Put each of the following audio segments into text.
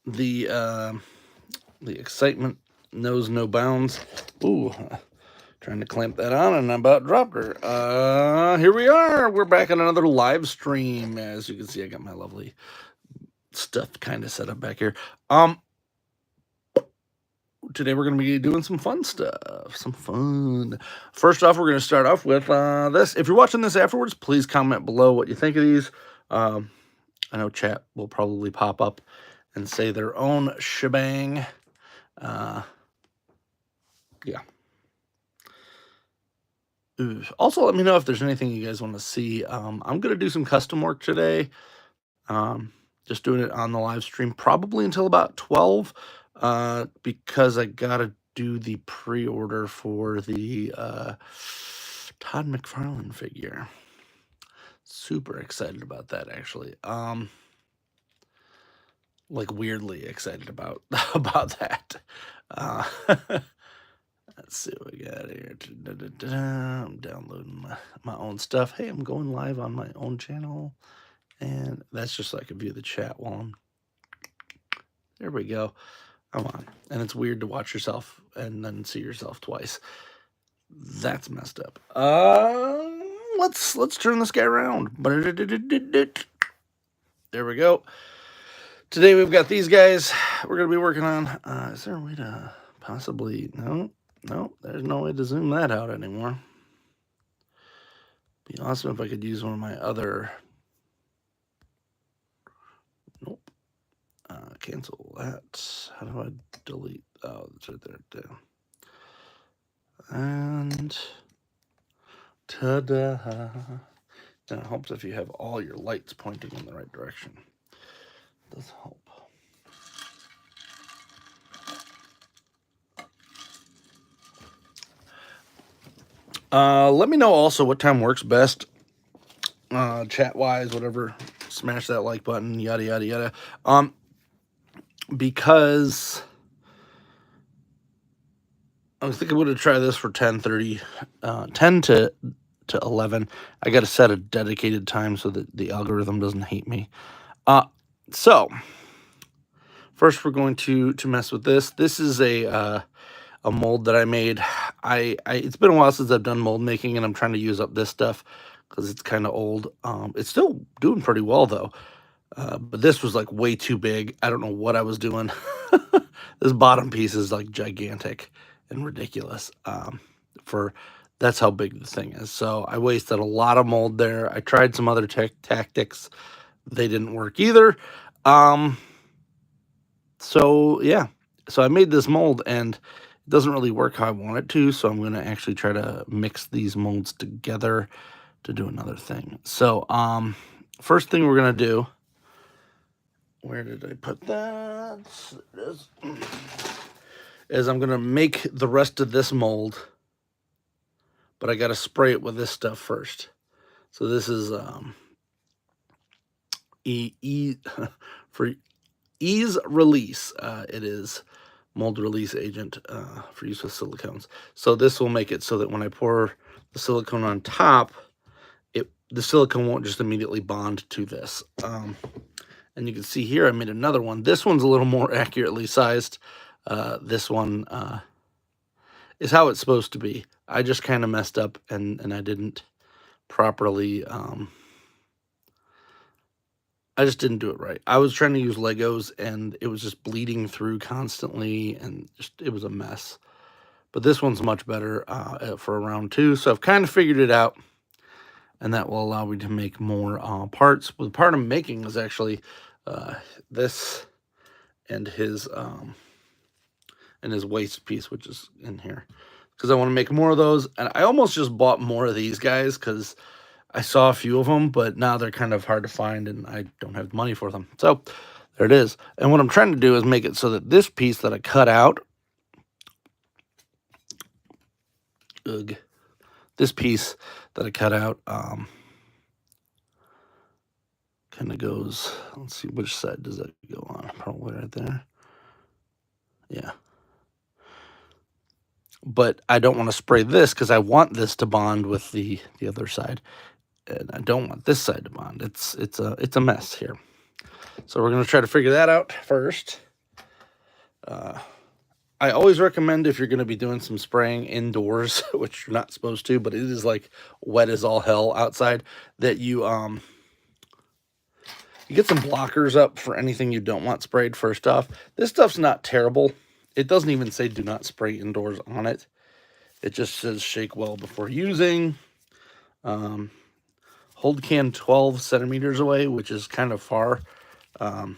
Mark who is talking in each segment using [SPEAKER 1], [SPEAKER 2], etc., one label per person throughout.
[SPEAKER 1] The excitement knows no bounds. Ooh, trying to clamp that on, and I about dropped her. Here we are. We're back on another live stream. As you can see, I got my lovely stuff kind of set up back here. Today we're going to be doing some fun stuff. First off, we're going to start off with this. If you're watching this afterwards, please comment below what you think of these. I know chat will probably pop up and say their own shebang. Yeah. Also, let me know if there's anything you guys want to see. I'm going to do some custom work today. Just doing it on the live stream, probably until about 12, because I got to do the pre-order for the Todd McFarlane figure. Super excited about that, actually. Like weirdly excited about that. Let's see what we got here. I'm downloading my own stuff. Hey, I'm going live on my own channel. And that's just so I can view the chat while I'm... There we go. Come on. And it's weird to watch yourself and then see yourself twice. That's messed up. Let's turn this guy around. There we go. Today we've got these guys we're going to be working on. Is there a way to possibly... No, there's no way to zoom that out anymore. Be awesome if I could use one of my other... Nope. Cancel that. How do I delete? Oh, it's right there. And ta-da! And it helps if you have all your lights pointing in the right direction. It does help. Let me know also what time works best, chat-wise, whatever. Smash that like button, yada, yada, yada. Because I was thinking I'm going to try this for 10:30, 10 to 11. I got to set a dedicated time so that the algorithm doesn't hate me. So first we're going to mess with this. This is a mold that I made. It's been a while since I've done mold making, and I'm trying to use up this stuff because it's kind of old. It's still doing pretty well though. But this was like way too big. I don't know what I was doing. This bottom piece is like gigantic and ridiculous. That's how big the thing is. So I wasted a lot of mold there. I tried some other tactics. They didn't work either. So yeah. So I made this mold and it doesn't really work how I want it to. So I'm going to actually try to mix these molds together to do another thing. So first thing we're going to do, where did I put that? There it is I'm going to make the rest of this mold, but I got to spray it with this stuff first. So this is for ease release. It is mold release agent for use with silicones. So this will make it so that when I pour the silicone on top, the silicone won't just immediately bond to this. And you can see here I made another one. This one's a little more accurately sized. This one is how it's supposed to be. I just kind of messed up and I didn't properly... I just didn't do it right. I was trying to use Legos and it was just bleeding through constantly and it was a mess. But this one's much better for round 2. So I've kind of figured it out. And that will allow me to make more parts. Well, the part I'm making is actually this and his waist piece, which is in here. Because I want to make more of those. And I almost just bought more of these guys because I saw a few of them, but now they're kind of hard to find and I don't have money for them. So there it is. And what I'm trying to do is make it so that this piece that I cut out, this piece that I cut out kind of goes, let's see, which side does that go on? Probably right there. Yeah. But I don't want to spray this because I want this to bond with the other side. And I don't want this side to bond. It's a mess here. So we're going to try to figure that out first. I always recommend, if you're going to be doing some spraying indoors, which you're not supposed to, but it is like wet as all hell outside, that you get some blockers up for anything you don't want sprayed first off. This stuff's not terrible. It doesn't even say do not spray indoors on it. It just says shake well before using. Hold can 12 centimeters away, which is kind of far. 12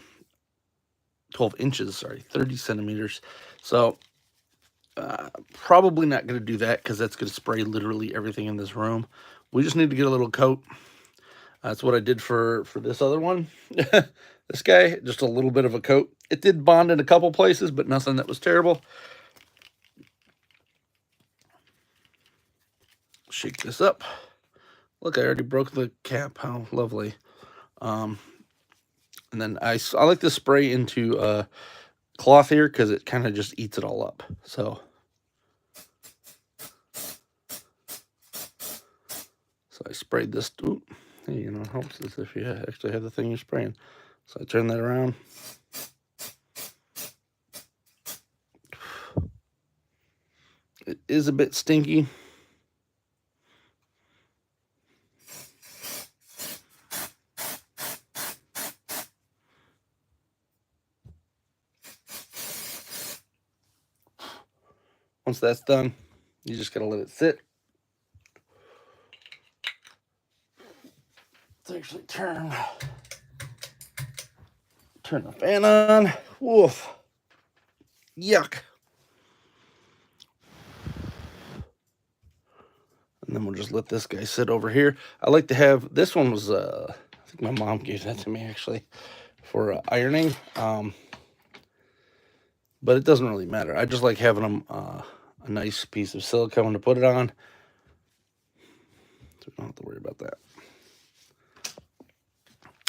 [SPEAKER 1] inches, sorry, 30 centimeters. So probably not going to do that because that's going to spray literally everything in this room. We just need to get a little coat. That's what I did for this other one. This guy, just a little bit of a coat. It did bond in a couple places, but nothing that was terrible. Shake this up. Look, I already broke the cap. How lovely. And then I like to spray into cloth here because it kind of just eats it all up. So I sprayed this. Ooh, you know, it helps if you actually have the thing you're spraying. So I turn that around. It is a bit stinky. Once that's done, you just gotta let it sit. Let's actually turn the fan on. Woof. Yuck. And then we'll just let this guy sit over here. I like to have, this one was, I think my mom gave that to me actually for ironing. But it doesn't really matter. I just like having them a nice piece of silicone to put it on. So we don't have to worry about that.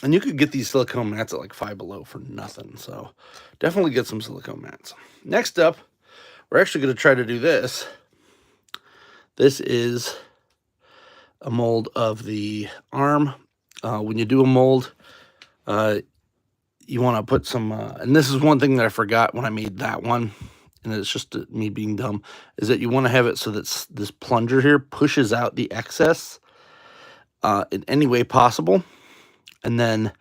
[SPEAKER 1] And you could get these silicone mats at like Five Below for nothing. So definitely get some silicone mats. Next up, we're actually going to try to do this. This is a mold of the arm. When you do a mold, you want to put some, and this is one thing that I forgot when I made that one, and it's just me being dumb, is that you want to have it so that this plunger here pushes out the excess in any way possible. And then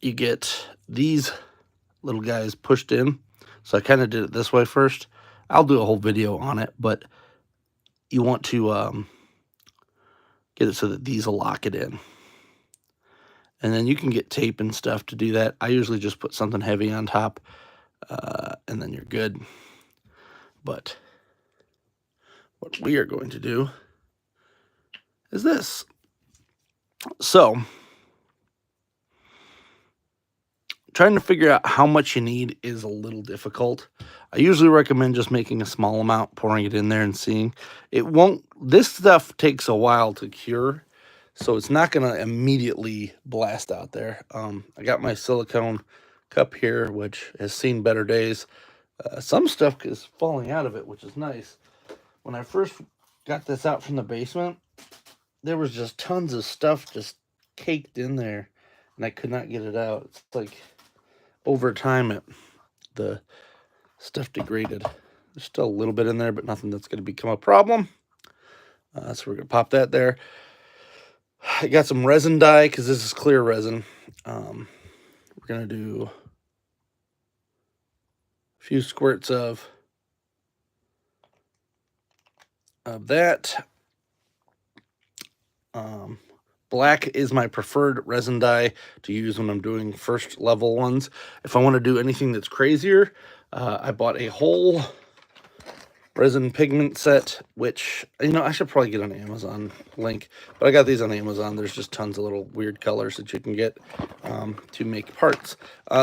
[SPEAKER 1] you get these little guys pushed in. So I kind of did it this way first. I'll do a whole video on it, but you want to get it so that these will lock it in. And then you can get tape and stuff to do that. I usually just put something heavy on top, and then you're good. But what we are going to do is this. So, trying to figure out how much you need is a little difficult. I usually recommend just making a small amount, pouring it in there and seeing. It won't, this stuff takes a while to cure, so it's not going to immediately blast out there. I got my silicone cup here, which has seen better days. Some stuff is falling out of it, which is nice. When I first got this out from the basement, there was just tons of stuff just caked in there, and I could not get it out. It's like over time the stuff degraded. There's still a little bit in there, but nothing that's going to become a problem. So we're going to pop that there. I got some resin dye because this is clear resin. We're going to do a few squirts of that. Black is my preferred resin dye to use when I'm doing first level ones. If I want to do anything that's crazier, I bought a whole resin pigment set, which, you know, I should probably get on Amazon link, but I got these on Amazon. There's just tons of little weird colors that you can get to make parts.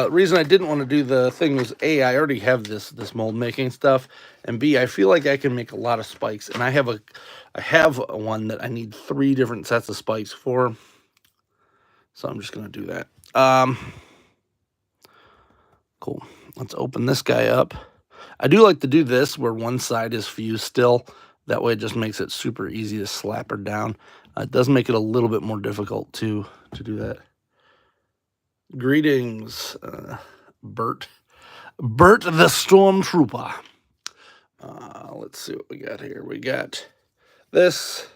[SPEAKER 1] Reason I didn't want to do the thing was, A, I already have this mold making stuff, and B, I feel like I can make a lot of spikes, and I have one that I need 3 different sets of spikes for, so I'm just going to do that. Cool. Let's open this guy up. I do like to do this where one side is fused still. That way it just makes it super easy to slap her down. It does make it a little bit more difficult to do that. Greetings. Bert the Stormtrooper. Let's see what we got here. We got this,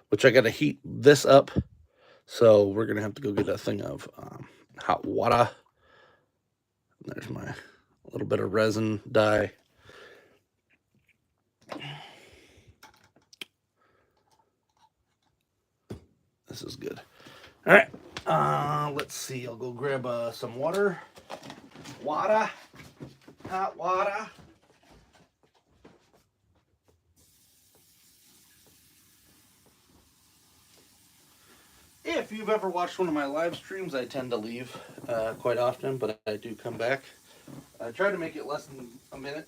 [SPEAKER 1] which I got to heat this up. So we're going to have to go get a thing of hot water. There's my little bit of resin dye. This is good. All right. Let's see. I'll go grab some water. Hot water. If you've ever watched one of my live streams, I tend to leave quite often, but I do come back. I try to make it less than a minute.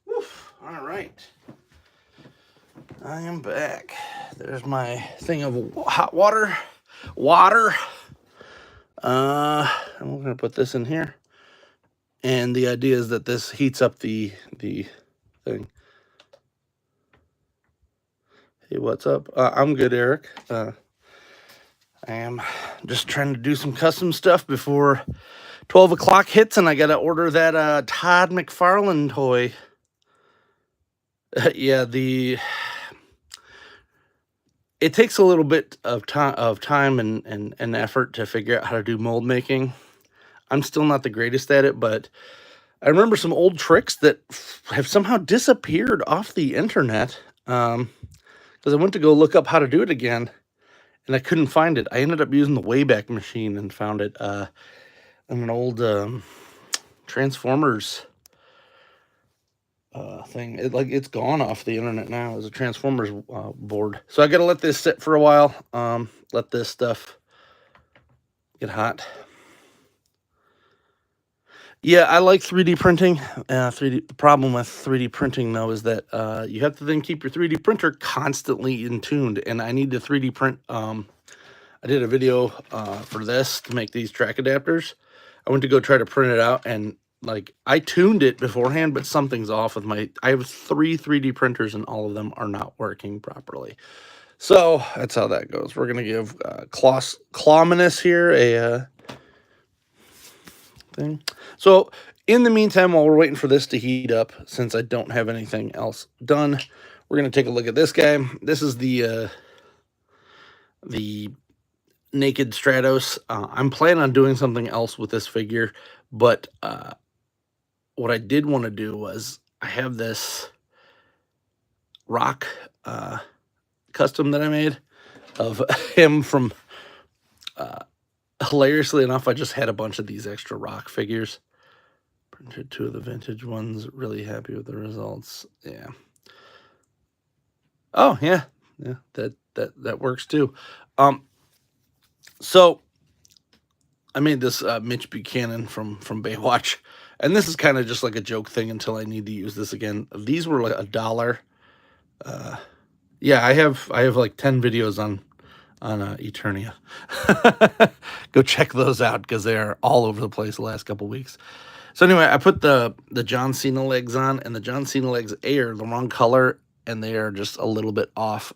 [SPEAKER 1] Woof. All right. I am back. There's my thing of hot water. I'm going to put this in here. And the idea is that this heats up the thing. Hey, what's up? I'm good, Eric. I am just trying to do some custom stuff before 12 o'clock hits, and I got to order that Todd McFarlane toy. Yeah, it takes a little bit of time and effort to figure out how to do mold making. I'm still not the greatest at it, but I remember some old tricks that have somehow disappeared off the internet. Because I went to go look up how to do it again, and I couldn't find it. I ended up using the Wayback Machine and found it on an old Transformers thing. It's gone off the internet now as a Transformers board. So I got to let this sit for a while. Let this stuff get hot. Yeah, I like 3D printing. The problem with 3D printing, though, is that you have to then keep your 3D printer constantly in tuned. And I need to 3D print. I did a video for this to make these track adapters. I went to go try to print it out, and I tuned it beforehand, but something's off with I have 3 3D printers, and all of them are not working properly. So that's how that goes. We're going to give Clawminus here a thing. So in the meantime, while we're waiting for this to heat up, since I don't have anything else done, we're going to take a look at this guy. This is the Naked Stratos. I'm planning on doing something else with this figure, but what I did want to do was I have this rock custom that I made of him from hilariously enough, I just had a bunch of these extra rock figures. Printed 2 of the vintage ones. Really happy with the results. Yeah. Oh yeah, that works too. So I made this Mitch Bucannon from Baywatch, and this is kind of just like a joke thing until I need to use this again. These were like $1. Yeah, I have like 10 videos on Eternia. Go check those out because they are all over the place the last couple weeks. So anyway, I put the John Cena legs on, and the John Cena legs are the wrong color, and they are just a little bit off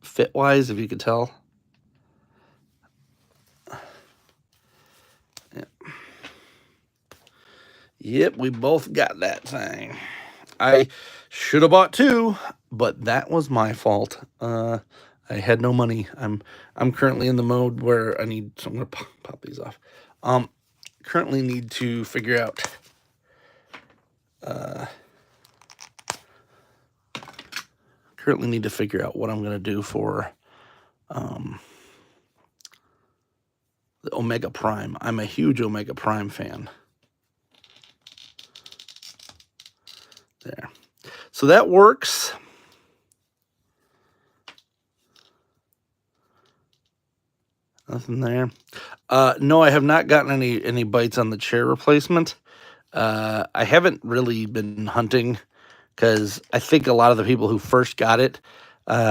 [SPEAKER 1] fit-wise, if you could tell. Yep, we both got that thing. I should have bought 2, but that was my fault. I had no money. I'm currently in the mode where I need. So I'm gonna pop these off. Currently need to figure out. Currently need to figure out what I'm gonna do for. The Omega Prime. I'm a huge Omega Prime fan. There. So that works. Nothing there. No, I have not gotten any bites on the chair replacement. I haven't really been hunting because I think a lot of the people who first got it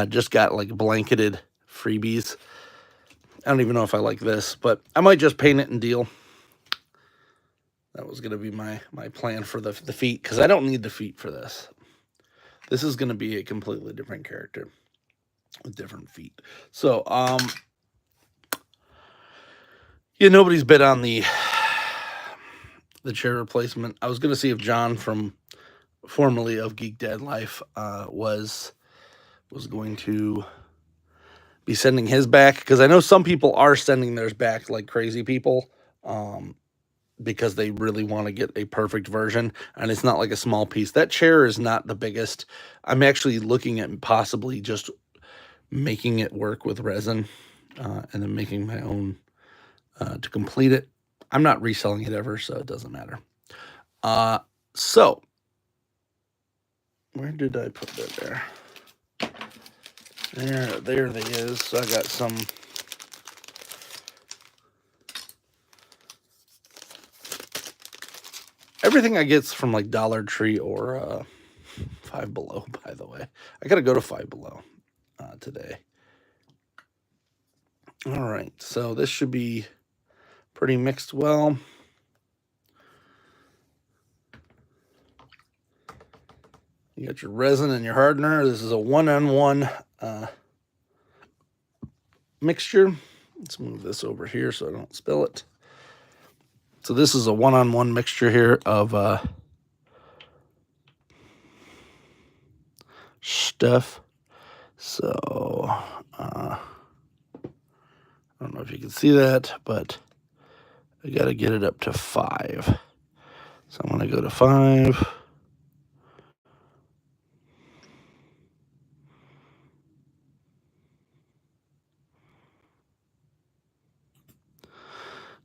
[SPEAKER 1] just got like blanketed freebies. I don't even know if I like this, but I might just paint it and deal. That was going to be my plan for the feet, because I don't need the feet for this. This is going to be a completely different character with different feet. So, yeah, nobody's bid on the chair replacement. I was going to see if John from formerly of Geek Dad Life was going to be sending his back, because I know some people are sending theirs back like crazy people, because they really want to get a perfect version, and it's not like a small piece. That chair is not the biggest. I'm actually looking at possibly just making it work with resin, and then making my own to complete it. I'm not reselling it ever, so it doesn't matter. So where did I put that there? There they is. So I got some. Everything I get's from like Dollar Tree or Five Below, by the way. I gotta go to Five Below today. All right, so this should be pretty mixed well. You got your resin and your hardener. This is a one-on-one mixture. Let's move this over here so I don't spill it. So this is a one-on-one mixture here of stuff. So I don't know if you can see that, but I got to get it up to 5. So I'm going to go to 5.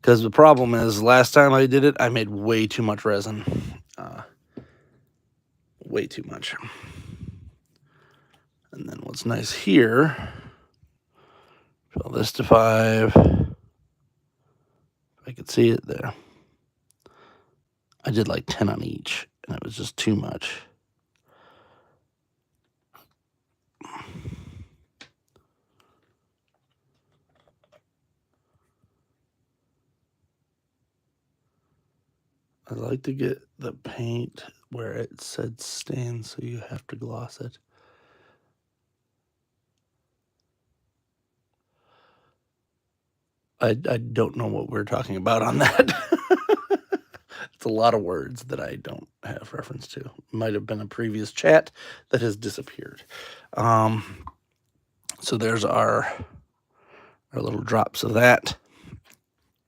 [SPEAKER 1] Because the problem is, last time I did it, I made way too much resin. Way too much. And then what's nice here, fill this to 5. If I could see it there. I did like 10 on each, and it was just too much. I like to get the paint where it said stain, so you have to gloss it. I don't know what we're talking about on that. It's a lot of words that I don't have reference to. Might have been a previous chat that has disappeared. So there's our little drops of that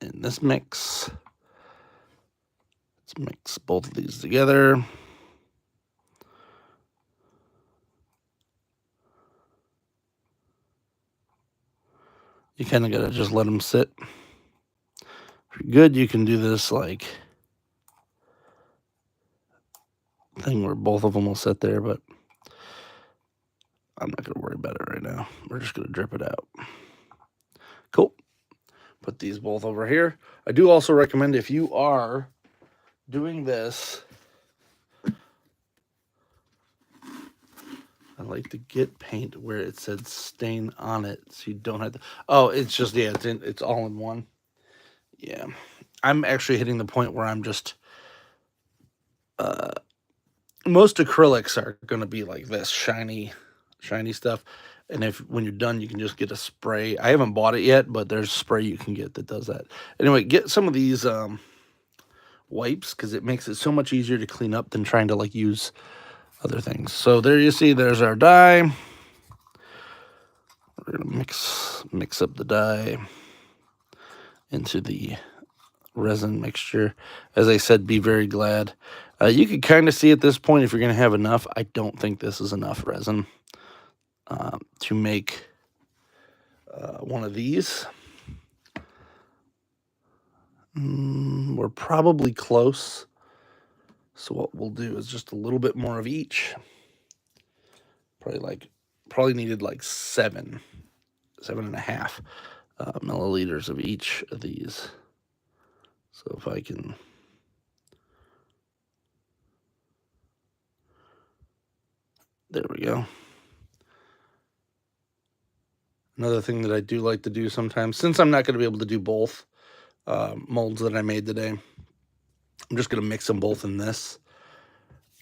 [SPEAKER 1] in this mix. Let's mix both of these together. You kind of got to just let them sit. If you're good, you can do this like thing where both of them will sit there, but I'm not going to worry about it right now. We're just going to drip it out. Cool. Put these both over here. I do also recommend, if you are doing this, I like to get paint where it said stain on it, so you don't have to. Oh, it's just, yeah, it's all in one. Yeah, I'm actually hitting the point where I'm just. Most acrylics are going to be like this, shiny stuff. And when you're done, you can just get a spray. I haven't bought it yet, but there's spray you can get that does that. Anyway, get some of these wipes, because it makes it so much easier to clean up than trying to like use other things. So there you see, there's our dye. We're gonna mix up the dye into the resin mixture. As I said, be very glad. You can kind of see at this point if you're gonna have enough. I don't think this is enough resin to make one of these. We're probably close. So what we'll do is just a little bit more of each. Probably needed like 7.5 milliliters of each of these. So if I can. There we go. Another thing that I do like to do sometimes, since I'm not going to be able to do both molds that I made today, I'm just going to mix them both in this.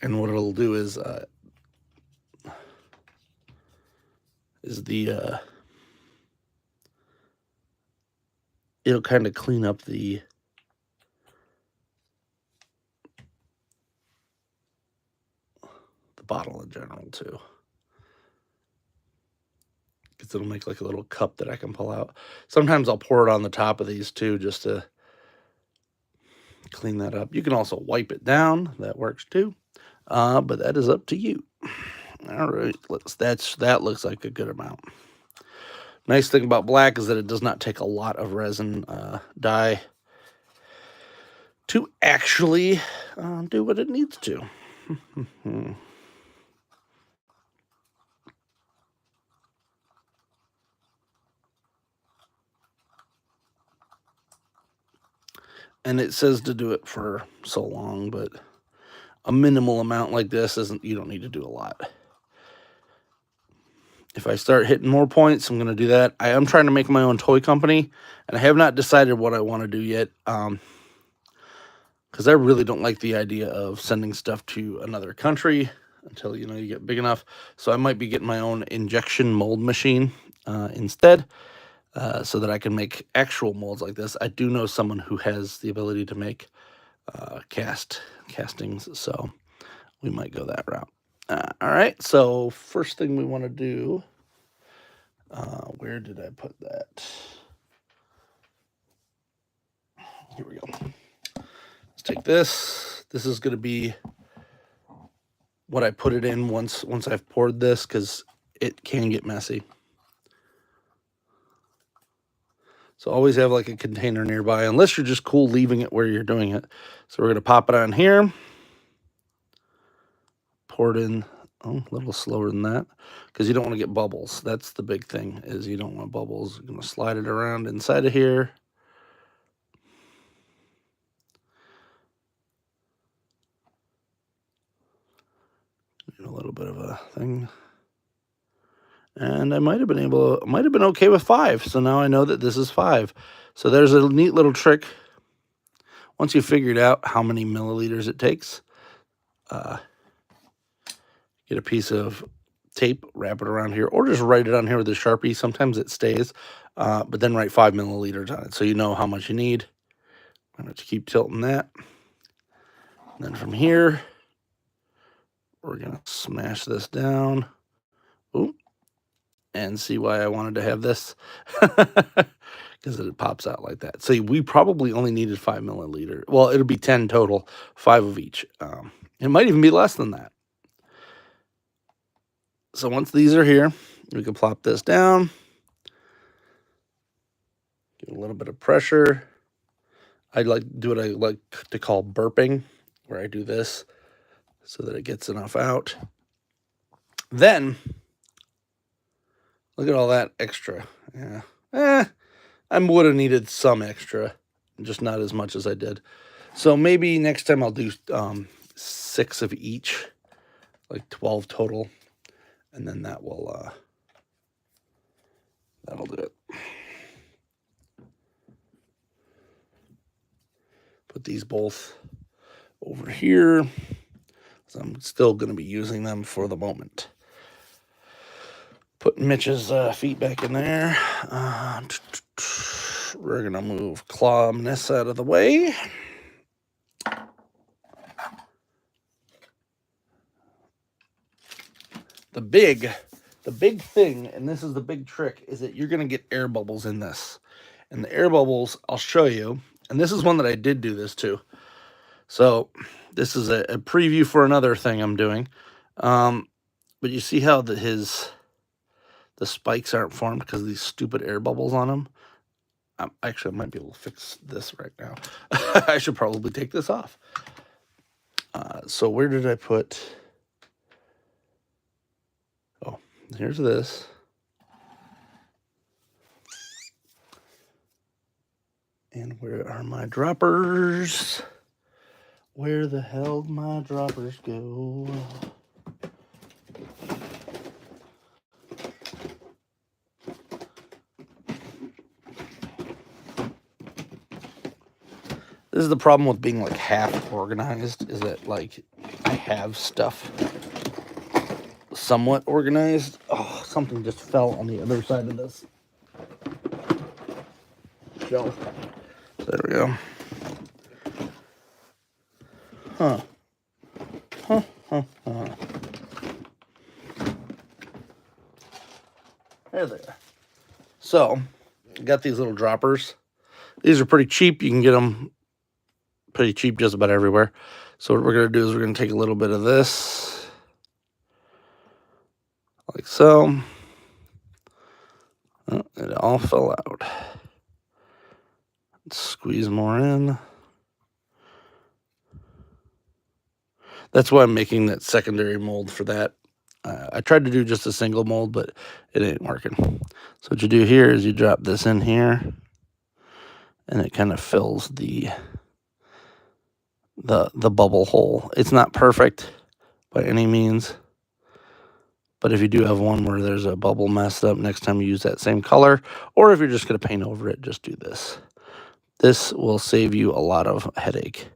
[SPEAKER 1] And what it'll do is it'll kind of clean up the bottle in general too. Because it'll make like a little cup that I can pull out. Sometimes I'll pour it on the top of these too, just to clean that up. You can also wipe it down. That works too. But that is up to you. All right, that looks like a good amount. Nice thing about black is that it does not take a lot of resin dye to actually do what it needs to. And it says to do it for so long, but a minimal amount like this you don't need to do a lot. If I start hitting more points, I'm going to do that. I am trying to make my own toy company, and I have not decided what I want to do yet, because I really don't like the idea of sending stuff to another country until, you get big enough. So I might be getting my own injection mold machine instead, so that I can make actual molds like this. I do know someone who has the ability to make castings, so we might go that route. All right, so first thing we want to do, where did I put that? Here we go. Let's take this. This is going to be what I put it in once I've poured this, because it can get messy. So always have like a container nearby, unless you're just cool leaving it where you're doing it. So we're going to pop it on here. Pour it in a little slower than that, because you don't want to get bubbles. That's the big thing, is you don't want bubbles. You're going to slide it around inside of here. A little bit of a thing. And I might have been okay with 5. So now I know that this is 5. So there's a neat little trick. Once you figured out how many milliliters it takes, get a piece of tape, wrap it around here, or just write it on here with a Sharpie. Sometimes it stays, but then write 5 milliliters on it, so you know how much you need. I'm going to keep tilting that. And then from here, we're going to smash this down. Ooh. And see why I wanted to have this, because it pops out like that. So we probably only needed 5 milliliters. Well, it'll be 10 total, 5 of each. It might even be less than that. So once these are here, we can plop this down. Give it a little bit of pressure. I like to do what I like to call burping, where I do this so that it gets enough out. Then, look at all that extra. Yeah. I would have needed some extra, just not as much as I did. So maybe next time I'll do 6 of each, like 12 total, and then that'll do it. Put these both over here, so I'm still going to be using them for the moment. Put Mitch's feet back in there. We're going to move Clawful out of the way. The big thing, and this is the big trick, is that you're going to get air bubbles in this. And the air bubbles, I'll show you. And this is one that I did do this to. So this is a preview for another thing I'm doing. But you see how the spikes aren't formed because of these stupid air bubbles on them? Actually, I might be able to fix this right now. I should probably take this off. So where did I put... Oh, here's this. And where are my droppers? Where the hell did my droppers go? This is the problem with being like half organized, is that like I have stuff somewhat organized. Oh, something just fell on the other side of this shelf. There we go. Huh. There they are. So, got these little droppers. These are pretty cheap. You can get them pretty cheap just about everywhere. So what we're going to do is we're going to take a little bit of this, like so. Oh, it all fell out. Let's squeeze more in. That's why I'm making that secondary mold for that. I tried to do just a single mold, but it ain't working. So what you do here is you drop this in here, and it kind of fills the bubble hole. It's not perfect by any means, but if you do have one where there's a bubble messed up, next time you use that same color, or if you're just going to paint over it, just do this. This will save you a lot of headache.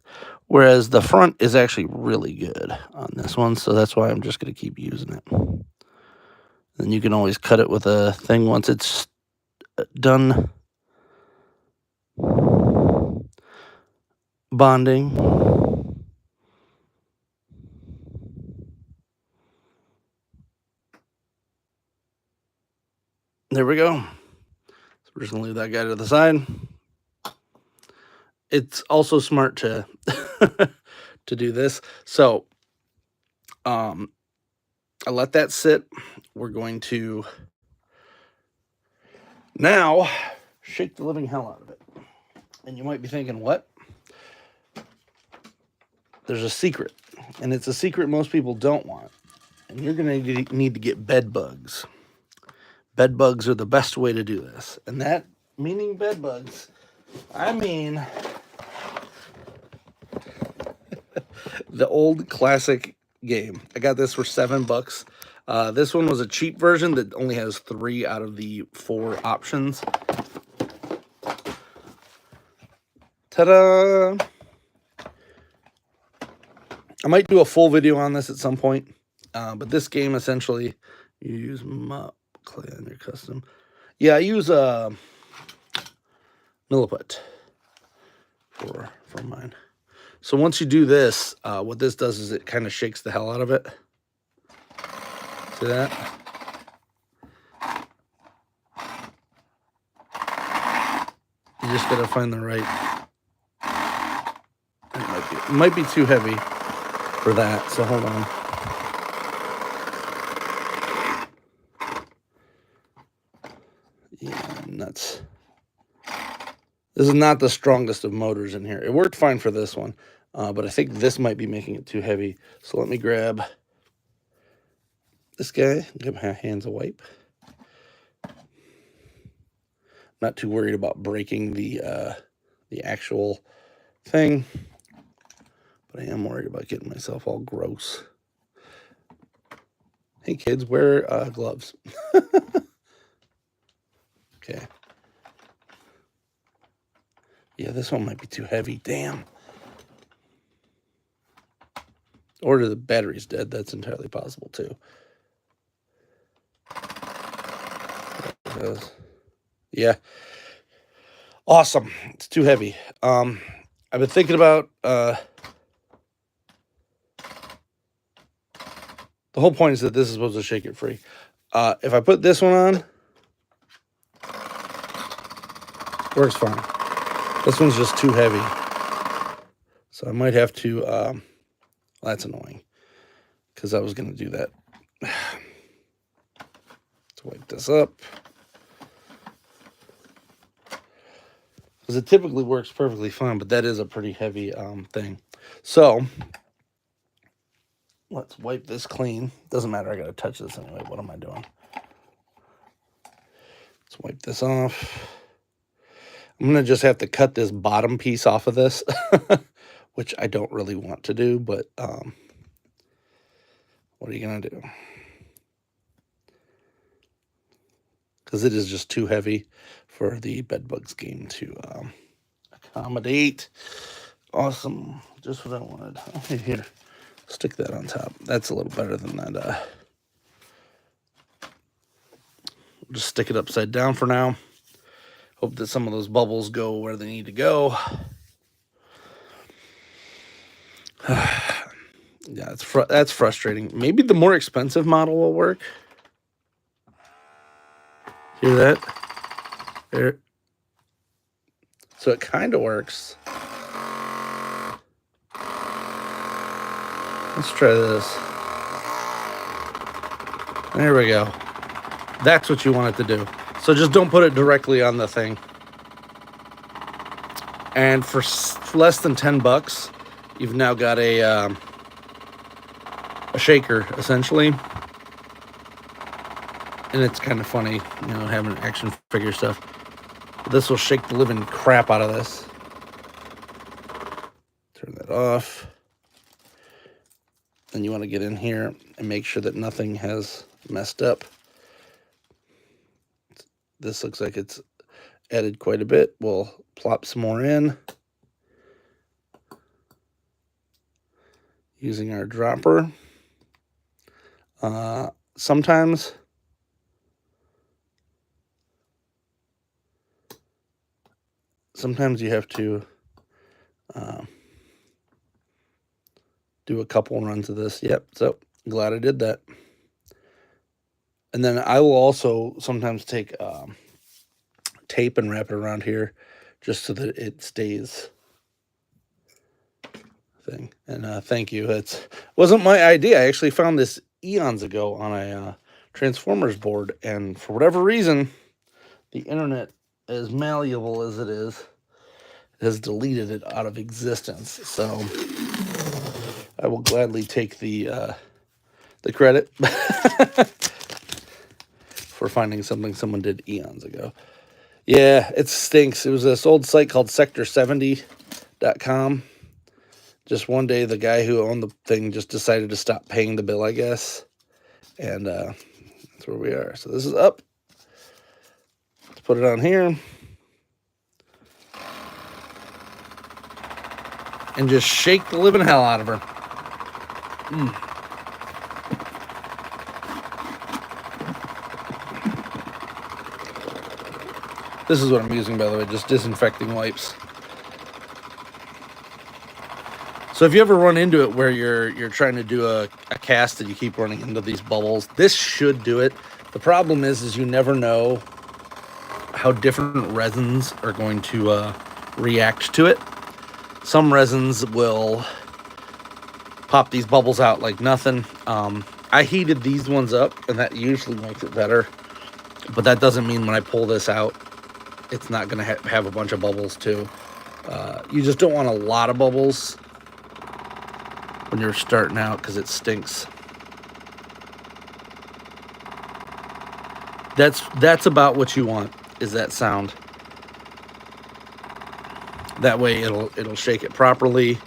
[SPEAKER 1] Whereas the front is actually really good on this one, so that's why I'm just going to keep using it. Then you can always cut it with a thing once it's done bonding. There we go. So we're just going to leave that guy to the side. It's also smart to to do this. So I let that sit. We're going to now shake the living hell out of it. And you might be thinking, what? There's a secret, and it's a secret most people don't want. And you're going to need to get bed bugs. Bed bugs are the best way to do this. And that meaning bed bugs, I mean the old classic game. I got this for $7. This one was a cheap version that only has 3 out of the 4 options. Ta-da! I might do a full video on this at some point, but this game essentially, you use mop clay on your custom. Yeah, I use Milliput for mine. So once you do this, what this does is it kind of shakes the hell out of it. See that? You just gotta find the right. It might be too heavy for that, so hold on. Yeah, nuts. This is not the strongest of motors in here. It worked fine for this one, but I think this might be making it too heavy. So let me grab this guy, give my hands a wipe. Not too worried about breaking the actual thing, but I am worried about getting myself all gross. Hey kids, wear gloves. Okay. Yeah, this one might be too heavy. Damn. Or the battery's dead. That's entirely possible too. Yeah. Awesome. It's too heavy. I've been thinking about the whole point is that this is supposed to shake it free. If I put this one on, works fine. This one's just too heavy. So I might have to, well, that's annoying, because I was going to do that. Let's wipe this up. Because it typically works perfectly fine, but that is a pretty heavy thing. So let's wipe this clean. Doesn't matter, I got to touch this anyway. What am I doing? Let's wipe this off. I'm going to just have to cut this bottom piece off of this, which I don't really want to do, but what are you going to do? Because it is just too heavy for the bedbugs game to accommodate. Awesome. Just what I wanted. Okay, here. Stick that on top. That's a little better than that. Just stick it upside down for now. Hope that some of those bubbles go where they need to go. Yeah, that's frustrating. Maybe the more expensive model will work. Hear that? There. So it kind of works. Let's try this. There we go. That's what you want it to do. So just don't put it directly on the thing. And for less than $10, you've now got a shaker, essentially. And it's kind of funny, you know, having action figure stuff. This will shake the living crap out of this. Turn that off. Then you want to get in here and make sure that nothing has messed up. This looks like it's added quite a bit. We'll plop some more in using our dropper. Sometimes you have to do a couple runs of this. Yep, so glad I did that. And then I will also sometimes take tape and wrap it around here just so that it stays thing. And thank you. It wasn't my idea. I actually found this eons ago on a Transformers board, and for whatever reason, the internet, as malleable as it is, has deleted it out of existence. So I will gladly take the credit for finding something someone did eons ago. Yeah, it stinks. It was this old site called sector70.com. Just one day, the guy who owned the thing just decided to stop paying the bill, I guess. And that's where we are. So this is up. Let's put it on here. And just shake the living hell out of her. This is what I'm using, by the way, just disinfecting wipes. So if you ever run into it where you're trying to do a cast and you keep running into these bubbles, this should do it. The problem is you never know how different resins are going to react to it. Some resins will pop these bubbles out like nothing. I heated these ones up, and that usually makes it better. But that doesn't mean when I pull this out, it's not going to have a bunch of bubbles too. You just don't want a lot of bubbles when you're starting out because it stinks. That's about what you want, is that sound. That way it'll shake it properly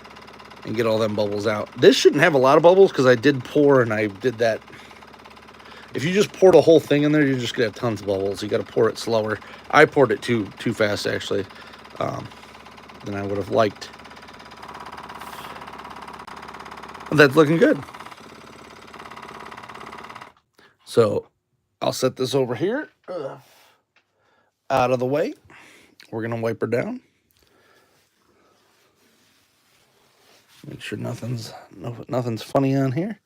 [SPEAKER 1] and get all them bubbles out. This shouldn't have a lot of bubbles because I did pour, and I did that. If you just pour the whole thing in there, you're just gonna have tons of bubbles. You got to pour it slower. I poured it too fast, actually, than I would have liked. But that's looking good. So I'll set this over here, out of the way. We're gonna wipe her down. Make sure nothing's funny on here.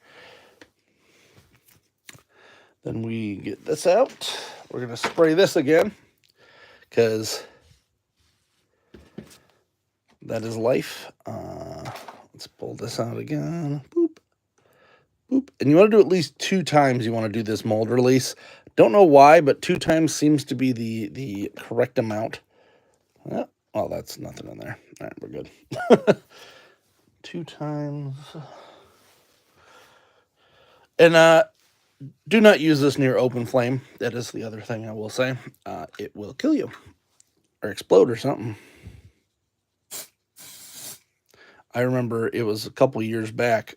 [SPEAKER 1] Then we get this out. We're going to spray this again because that is life. Let's pull this out again. Boop. Boop. And you want to do at least 2 times. You want to do this mold release. Don't know why, but 2 times seems to be the correct amount. Oh, well, that's nothing in there. All right, we're good. 2 times. And do not use this near open flame. That is the other thing I will say. It will kill you or explode or something. I remember it was a couple years back.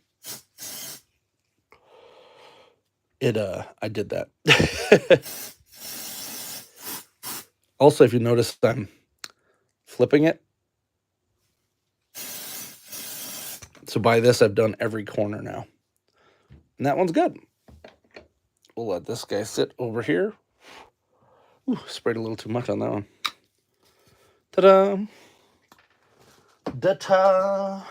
[SPEAKER 1] I did that. Also, if you notice, I'm flipping it. So by this, I've done every corner now. And that one's good. We'll let this guy sit over here. Ooh, sprayed a little too much on that one. Ta-da! Da-ta!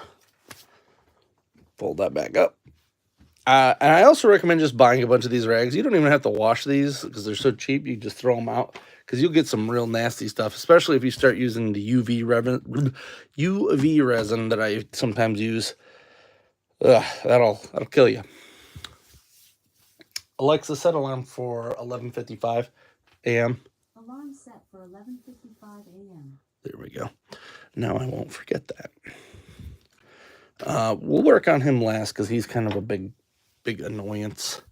[SPEAKER 1] Fold that back up. And I also recommend just buying a bunch of these rags. You don't even have to wash these because they're so cheap. You just throw them out because you'll get some real nasty stuff, especially if you start using the UV resin that I sometimes use. Ugh, that'll kill you. Alexa, set alarm for 11:55 a.m.
[SPEAKER 2] Alarm set for 11:55 a.m.
[SPEAKER 1] There we go. Now I won't forget that. We'll work on him last because he's kind of a big annoyance.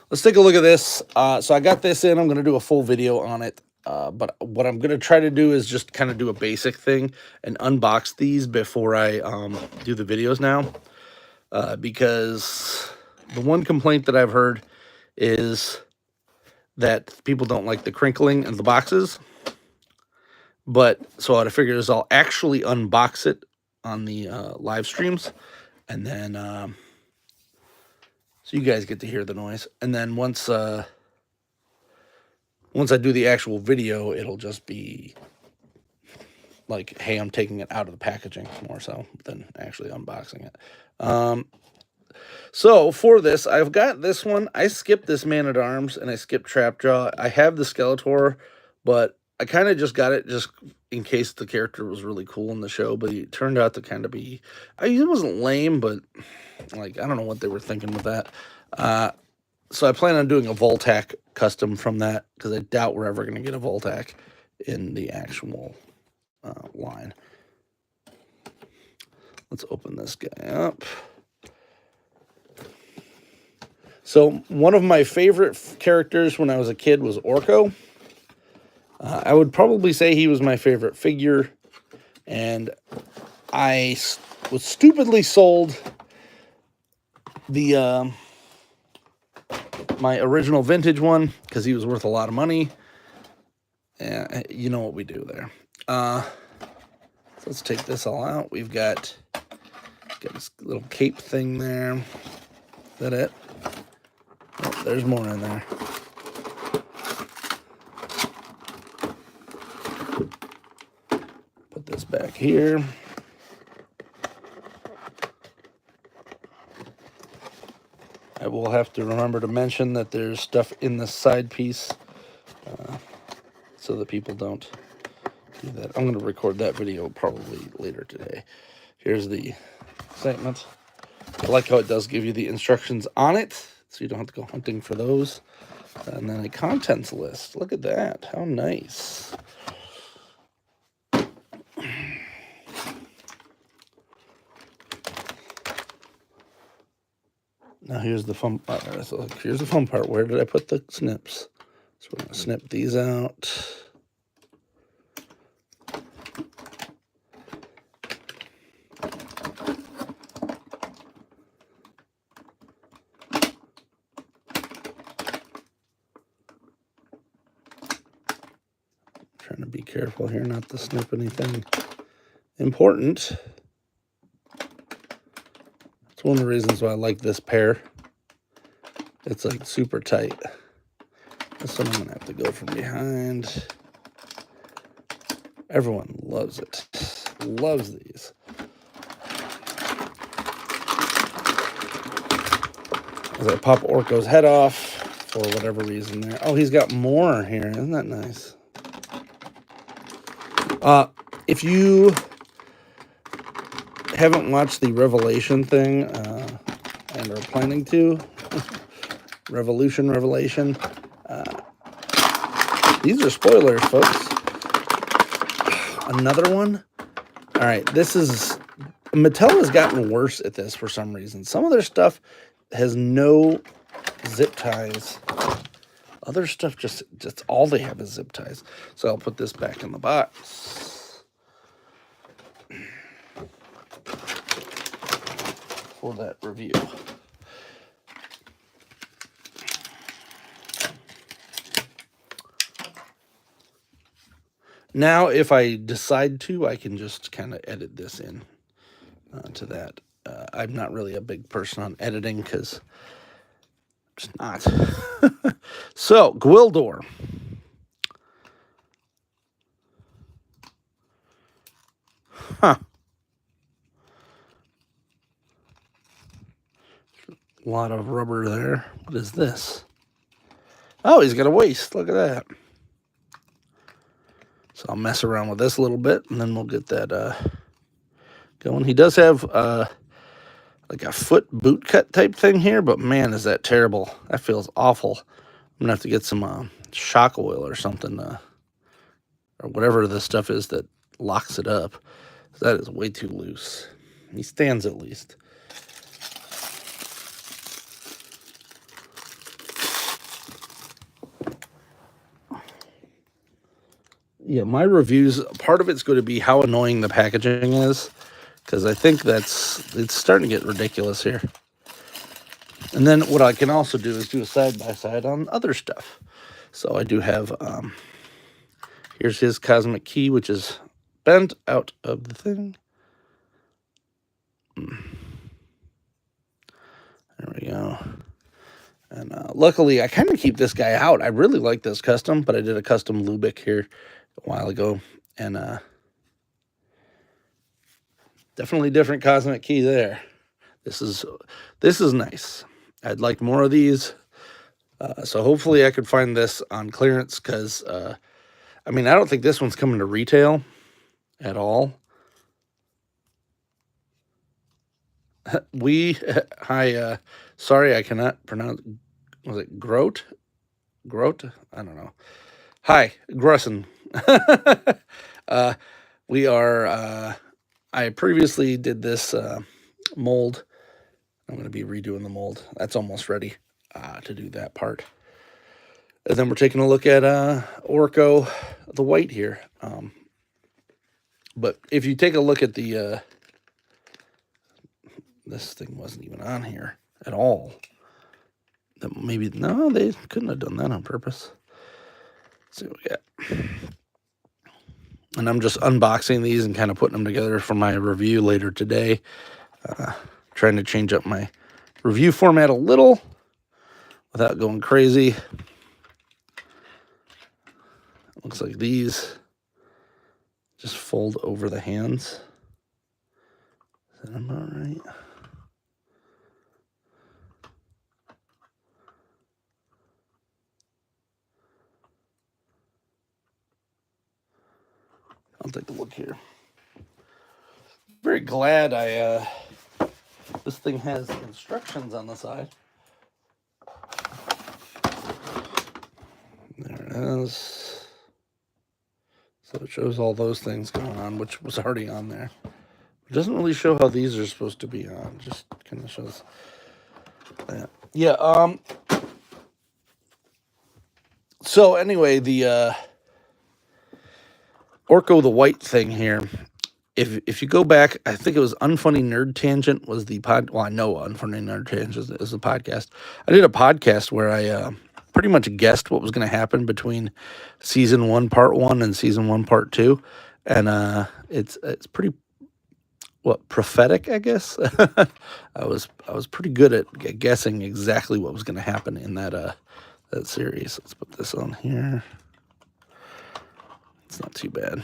[SPEAKER 1] Let's take a look at this. So I got this in. I'm going to do a full video on it. But what I'm going to try to do is just kind of do a basic thing and unbox these before I do the videos now. Because the one complaint that I've heard is that people don't like the crinkling in the boxes. But so what I figured is I'll actually unbox it on the live streams. And then so you guys get to hear the noise. And then once I do the actual video, it'll just be like, hey, I'm taking it out of the packaging more so than actually unboxing it. So for this, I've got this one. I skipped this Man-at-Arms and I skipped Trapjaw. I have the Skeletor, but I kind of just got it just in case the character was really cool in the show, but he turned out to kind of be, it wasn't lame, but like, I don't know what they were thinking with that. So I plan on doing a Voltac custom from that because I doubt we're ever going to get a Voltac in the actual line. Let's open this guy up. So one of my favorite characters when I was a kid was Orco. I would probably say he was my favorite figure, and I was stupidly sold the my original vintage one because he was worth a lot of money. Yeah, you know what we do there. So let's take this all out. We've got this little cape thing there. Is that it? Oh, there's more in there. Put this back here. I will have to remember to mention that there's stuff in the side piece so that people don't do that. I'm going to record that video probably later today. Here's the segment. I like how it does give you the instructions on it, so you don't have to go hunting for those. And then a contents list. Look at that. How nice. Now here's the fun part. So here's the fun part. Where did I put the snips? So we're going to snip these out. Trying to be careful here not to snip anything important. It's one of the reasons why I like this pair. It's like super tight. This one I'm gonna have to go from behind. Everyone loves it. Loves these. As I pop Orco's head off for whatever reason there. Oh, he's got more here. Isn't that nice? If you haven't watched the Revelation thing and are planning to, Revelation, these are spoilers, folks. Another one? All right, this is... Mattel has gotten worse at this for some reason. Some of their stuff has no zip ties. Other stuff just all they have is zip ties. So I'll put this back in the box for that review. Now, if I decide to, I can just kind of edit this in to that. I'm not really a big person on editing because it's not. So, Gwildor. Huh. A lot of rubber there. What is this? Oh, he's got a waist. Look at that. So I'll mess around with this a little bit, and then we'll get that going. He does have like a foot boot cut type thing here, but man, is that terrible. That feels awful. I'm going to have to get some shock oil or something, or whatever this stuff is that locks it up. That is way too loose. He stands at least. Yeah, my reviews, part of it's going to be how annoying the packaging is, because I think it's starting to get ridiculous here. And then what I can also do is do a side-by-side on other stuff. So I do have, here's his cosmic key, which is bent out of the thing. There we go. And luckily, I kind of keep this guy out. I really like this custom, but I did a custom Lubick here a while ago. And definitely different cosmic key there. This is nice. I'd like more of these. So hopefully I could find this on clearance because, I mean, I don't think this one's coming to retail at all. Hi, sorry, I cannot pronounce, was it Grote? Grote? I don't know. Hi, Grusson. We are, I previously did this mold. I'm going to be redoing the mold. That's almost ready to do that part. And then we're taking a look at Orco, the white here. But if you take a look at the, this thing wasn't even on here at all. Maybe, no, they couldn't have done that on purpose. Let's see what we got. And I'm just unboxing these and kind of putting them together for my review later today. Trying to change up my review format a little without going crazy. Looks like these just fold over the hands. Is that about right? I'll take a look here. Very glad this thing has instructions on the side. There it is. So it shows all those things going on, which was already on there. It doesn't really show how these are supposed to be on. Just kind of shows that. Yeah. So anyway, the Orco the white thing here. If you go back, I think it was Unfunny Nerd Tangent was the pod. Well, I know Unfunny Nerd Tangent is the podcast. I did a podcast where I pretty much guessed what was going to happen between season 1, part 1, and season 1, part 2, and it's pretty prophetic, I guess. I was pretty good at guessing exactly what was going to happen in that series. Let's put this on here. It's not too bad.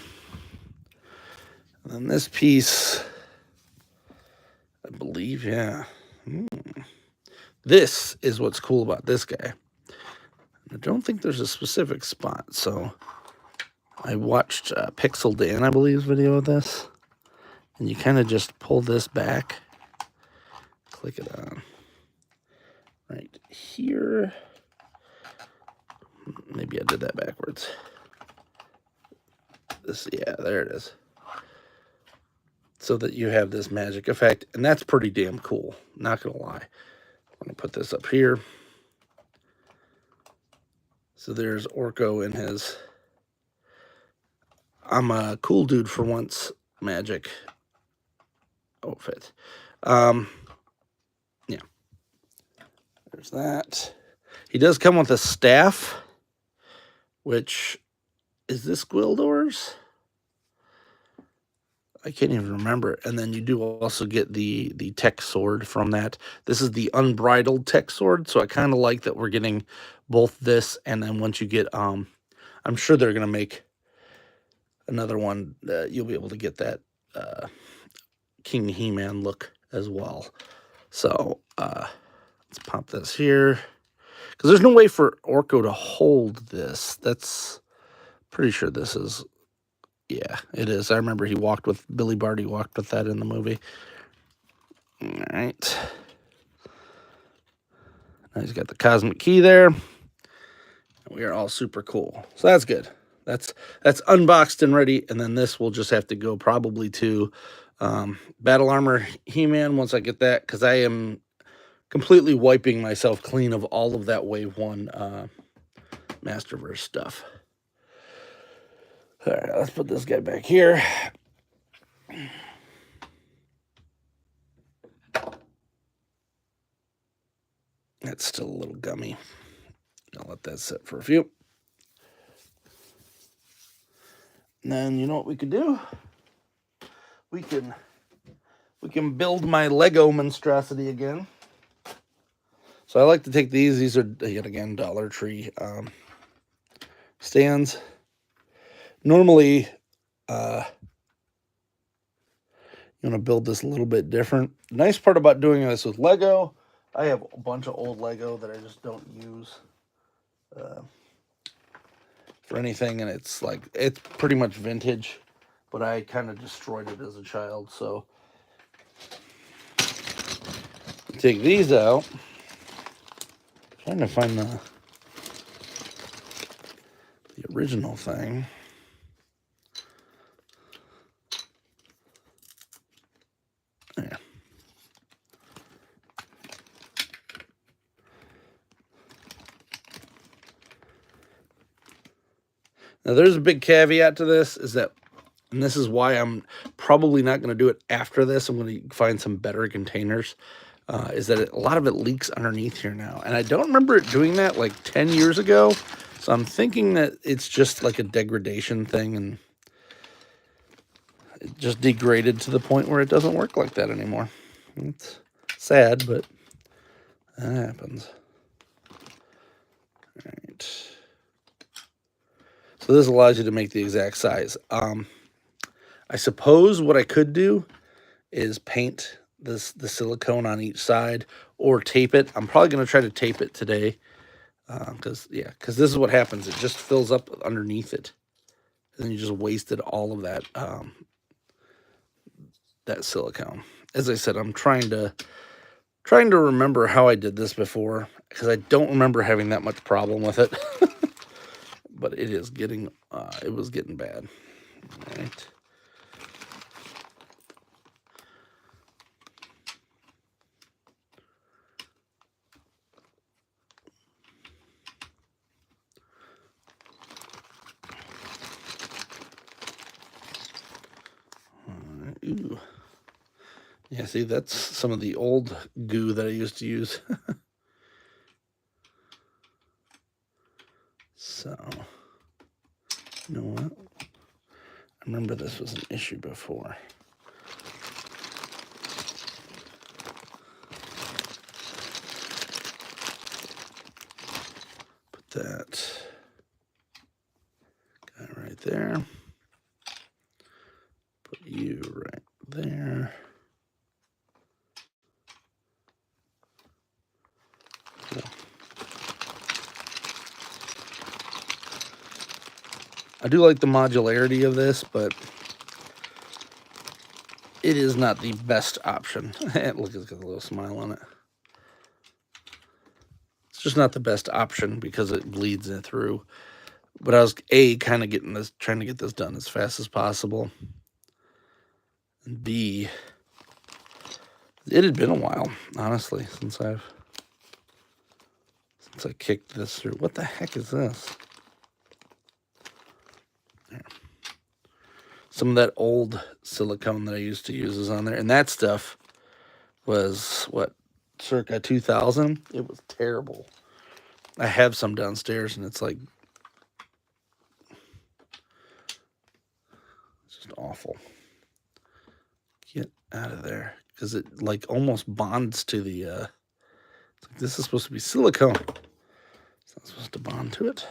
[SPEAKER 1] And then this piece, I believe, yeah. This is what's cool about this guy. I don't think there's a specific spot, so I watched Pixel Dan, I believe's video of this, and you kind of just pull this back, click it on right here. Maybe I did that backwards. This, yeah, there it is. So that you have this magic effect, and that's pretty damn cool, not gonna lie. I'm gonna put this up here. So there's Orco in his I'm a cool dude for once magic outfit. Yeah, there's that. He does come with a staff, which is this Gwildor's? I can't even remember. And then you do also get the tech sword from that. This is the unbridled tech sword, so I kind of like that we're getting both this, and then once you get, I'm sure they're gonna make another one. You'll be able to get that King He-Man look as well. So let's pop this here, because there's no way for Orco to hold this. That's pretty sure this is. Yeah, it is. I remember he walked with Billy Barty walked with that in the movie. All right. Now he's got the cosmic key there. We are all super cool. So that's good. That's unboxed and ready. And then this will just have to go probably to Battle Armor He-Man once I get that, because I am completely wiping myself clean of all of that Wave 1 Masterverse stuff. All right, let's put this guy back here. That's still a little gummy. I'll let that sit for a few. And then you know what we could do? We can build my Lego monstrosity again. So I like to take these. These are, yet again, Dollar Tree stands. Normally, you want to build this a little bit different. The nice part about doing this with Lego, I have a bunch of old Lego that I just don't use for anything, and it's pretty much vintage, but I kind of destroyed it as a child. So take these out. Trying to find the original thing. There. Now there's a big caveat to this, is that, and this is why I'm probably not going to do it after this. I'm going to find some better containers. Is that a lot of it leaks underneath here now. And I don't remember it doing that like 10 years ago. So I'm thinking that it's just like a degradation thing, and it just degraded to the point where it doesn't work like that anymore. It's sad, but that happens. All right. So this allows you to make the exact size. I suppose what I could do is paint the silicone on each side, or tape it. I'm probably going to try to tape it today, because this is what happens. It just fills up underneath it, and then you just wasted all of that that silicone. As I said, I'm trying to remember how I did this before, because I don't remember having that much problem with it. But it is getting it was getting bad. All right. Ooh. Yeah, see, that's some of the old goo that I used to use. So, you know what? I remember this was an issue before. Put that guy right there. Put you right there. Cool. I do like the modularity of this, but it is not the best option. Look, it's got a little smile on it. It's just not the best option because it bleeds it through. But I was kind of trying to get this done as fast as possible. And B, it had been a while, honestly, since I kicked this through. What the heck is this? There. Some of that old silicone that I used to use is on there, and that stuff was what, circa 2000. It was terrible. I have some downstairs, and it's like, it's just awful. out of there because it like almost bonds to the. This is supposed to be silicone. It's not supposed to bond to it.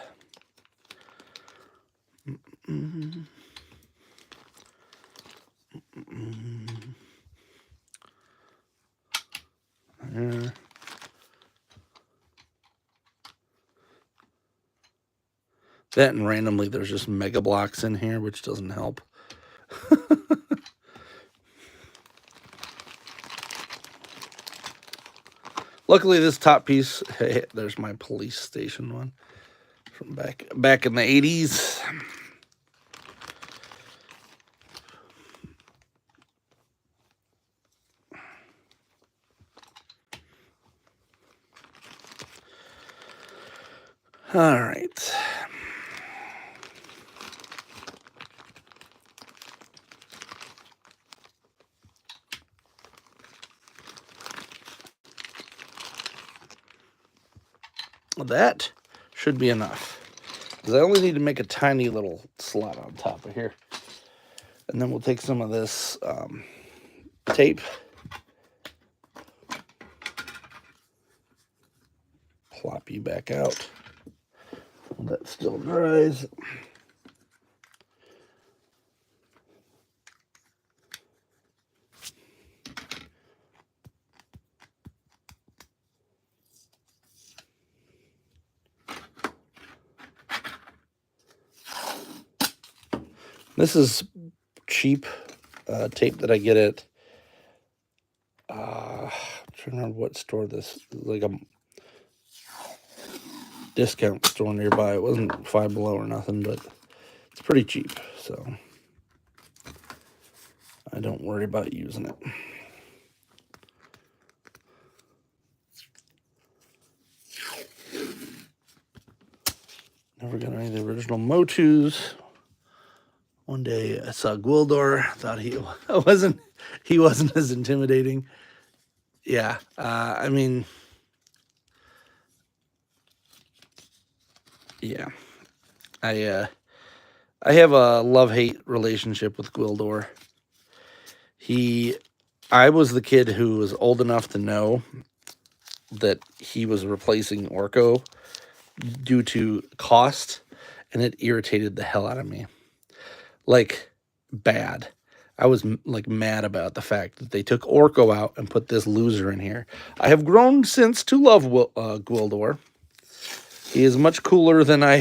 [SPEAKER 1] There. That and randomly there's just mega blocks in here, which doesn't help. Luckily, this top piece, hey, there's my police station one from back in the 80s. All right. Well, that should be enough. Because I only need to make a tiny little slot on top of here. And then we'll take some of this tape. Plop you back out. While that still dries. This is cheap tape that I get at, I'm trying to remember what store this is, like a discount store nearby. It wasn't Five Below or nothing, but it's pretty cheap, so I don't worry about using it. Never got any of the original MOTUs. One day I saw Gwildor, thought he wasn't as intimidating. Yeah, I mean, yeah, I have a love-hate relationship with Gwildor. I was the kid who was old enough to know that he was replacing Orco due to cost, and it irritated the hell out of me. Like, bad. I was like mad about the fact that they took Orco out and put this loser in here. I have grown since to love Gwildor. He is much cooler than I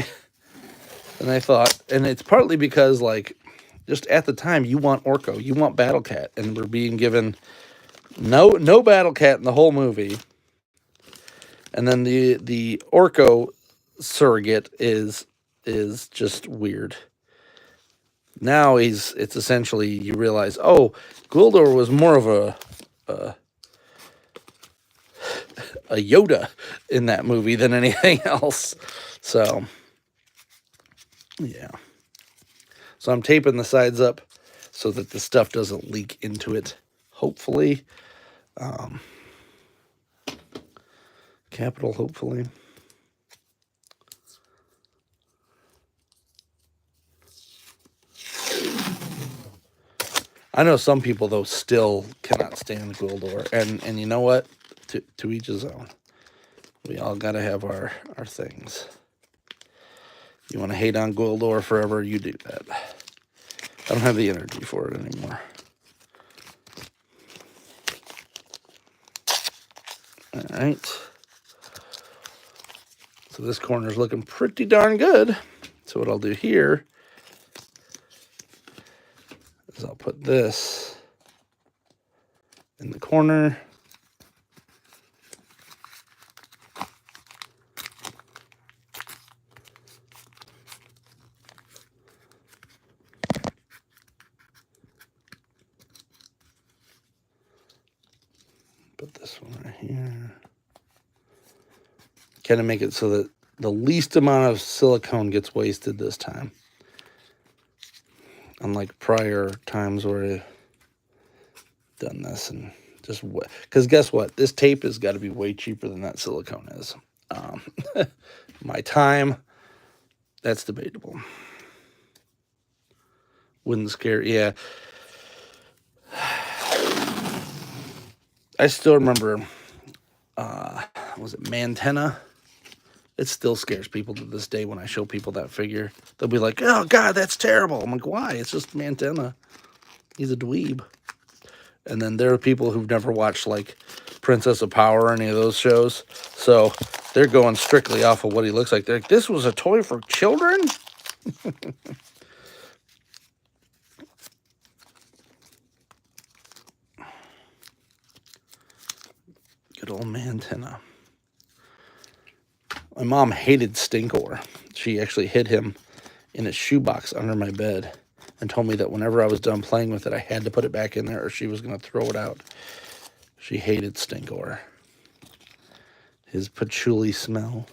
[SPEAKER 1] thought, and it's partly because like just at the time you want Orco, you want Battle Cat, and we're being given no Battle Cat in the whole movie. And then the Orco surrogate is just weird. Now it's essentially, you realize, oh, Gwildor was more of a Yoda in that movie than anything else. So, yeah. So I'm taping the sides up so that the stuff doesn't leak into it, hopefully. Capital, hopefully. I know some people, though, still cannot stand Gwildor. And you know what? To each his own. We all got to have our things. You want to hate on Gwildor forever, you do that. I don't have the energy for it anymore. All right. So this corner's looking pretty darn good. So what I'll do here is I'll put this in the corner. Put this one right here. Kind of make it so that the least amount of silicone gets wasted this time. Unlike prior times where I've done this and just because guess what? This tape has got to be way cheaper than that silicone is. My time, that's debatable. Wouldn't scare, yeah. I still remember, was it Mantenna? It still scares people to this day when I show people that figure. They'll be like, oh, God, that's terrible. I'm like, why? It's just Mantenna. He's a dweeb. And then there are people who've never watched, like, Princess of Power or any of those shows. So they're going strictly off of what he looks like. They're like, this was a toy for children? Good old Mantenna. My mom hated Stinkor. She actually hid him in a shoebox under my bed and told me that whenever I was done playing with it, I had to put it back in there or she was going to throw it out. She hated Stinkor. His patchouli smell.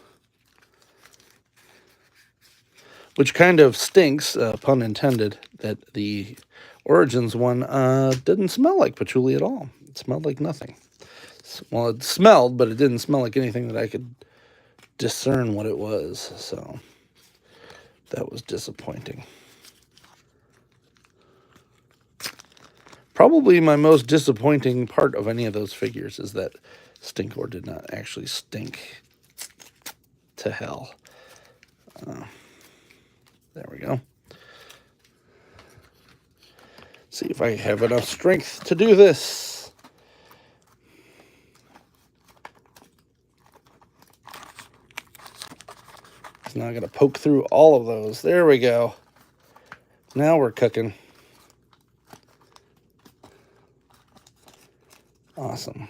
[SPEAKER 1] Which kind of stinks, pun intended, that the Origins one didn't smell like patchouli at all. It smelled like nothing. Well, it smelled, but it didn't smell like anything that I could discern what it was. So that was disappointing. Probably my most disappointing part of any of those figures is that Stinkor did not actually stink to hell. There we go. See if I have enough strength to do this. So now I'm going to poke through all of those. There we go. Now we're cooking. Awesome.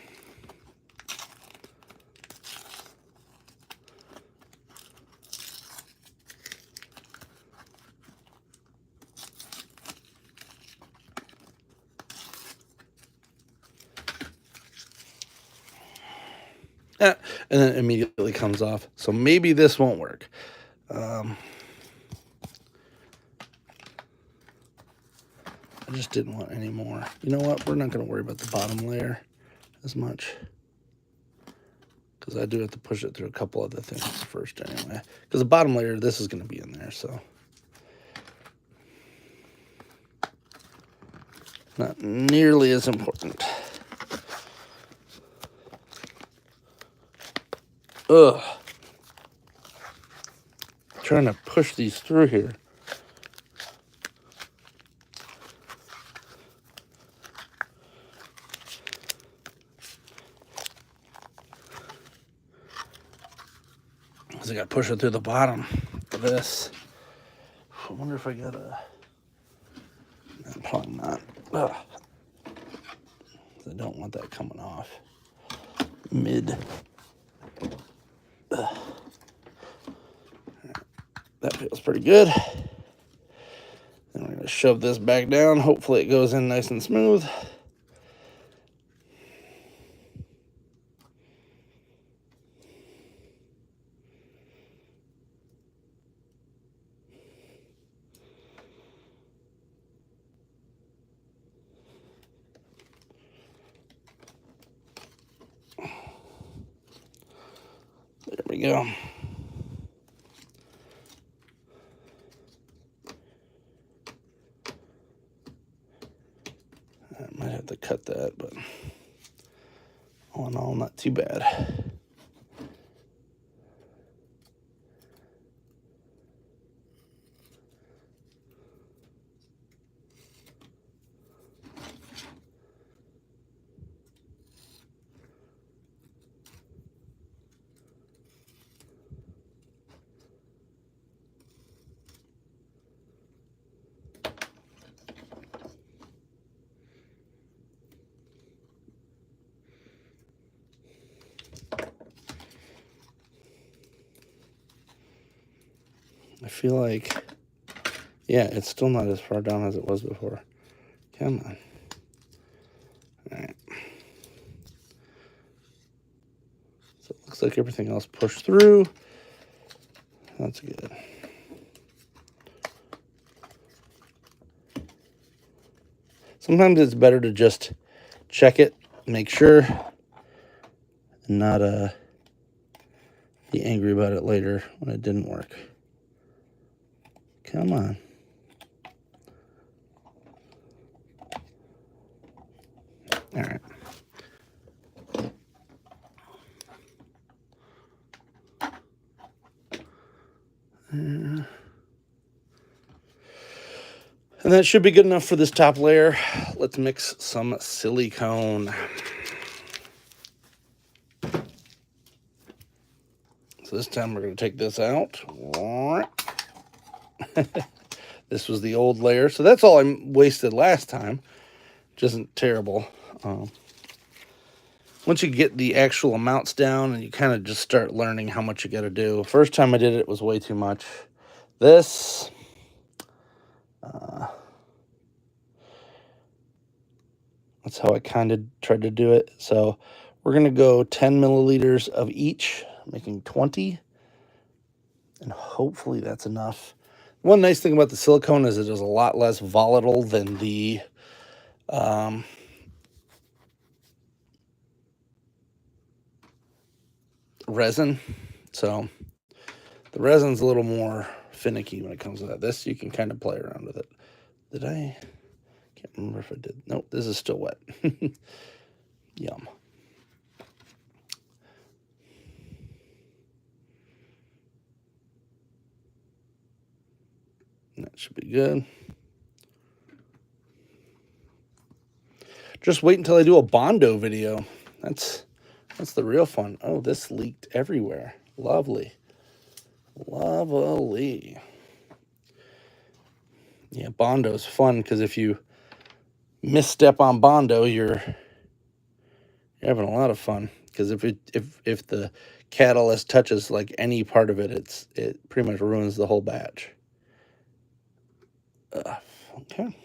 [SPEAKER 1] And then it immediately comes off. So maybe this won't work. I just didn't want any more. You know what? We're not going to worry about the bottom layer as much. Because I do have to push it through a couple other things first anyway. Because the bottom layer, this is going to be in there, so. Not nearly as important. Ugh. Trying to push these through here. Because I got to push it through the bottom of this. I wonder if I got a... No, probably not. Ugh. I don't want that coming off mid. Ugh. That feels pretty good. Then we're going to shove this back down. Hopefully it goes in nice and smooth. There we go. I might have to cut that, but all in all, not too bad. I feel like, yeah, it's still not as far down as it was before. Come on. All right. So it looks like everything else pushed through. That's good. Sometimes it's better to just check it, make sure, and not be angry about it later when it didn't work. Come on. All right. And that should be good enough for this top layer. Let's mix some silicone. So this time we're going to take this out. This was the old layer. So that's all I wasted last time, which isn't terrible. Once you get the actual amounts down and you kind of just start learning how much you got to do. First time I did it was way too much. This, that's how I kind of tried to do it. So we're going to go 10 milliliters of each, making 20. And hopefully that's enough. One nice thing about the silicone is it is a lot less volatile than the resin. So the resin's a little more finicky when it comes to that. This, you can kind of play around with it. Did I? Can't remember if I did. Nope, this is still wet. Yum. That should be good. Just wait until I do a Bondo video. That's the real fun. Oh, this leaked everywhere. Lovely. Lovely. Yeah, Bondo's fun because if you misstep on Bondo, you're having a lot of fun. Because if the catalyst touches like any part of it, it pretty much ruins the whole batch. Okay.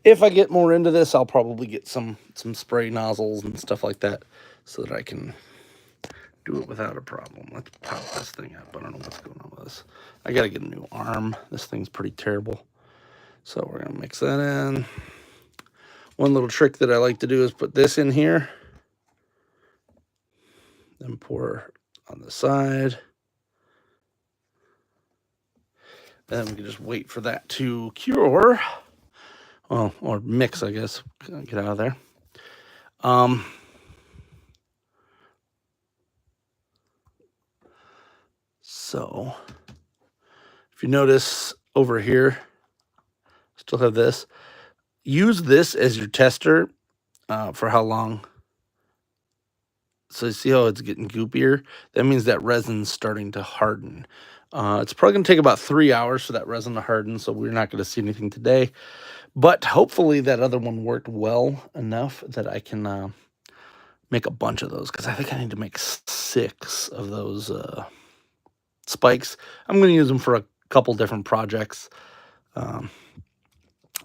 [SPEAKER 1] If I get more into this, I'll probably get some spray nozzles and stuff like that so that I can do it without a problem. Let's pop this thing up. I don't know what's going on with this. I got to get a new arm. This thing's pretty terrible. So we're going to mix that in. One little trick that I like to do is put this in here. Then pour on the side. Then we can just wait for that to cure. Well, or mix, I guess. Get out of there. So, if you notice over here, still have this. Use this as your tester for how long. So you see how it's getting goopier? That means that resin's starting to harden. It's probably going to take about 3 hours for that resin to harden, so we're not going to see anything today. But hopefully that other one worked well enough that I can make a bunch of those, because I think I need to make 6 of those spikes. I'm going to use them for a couple different projects,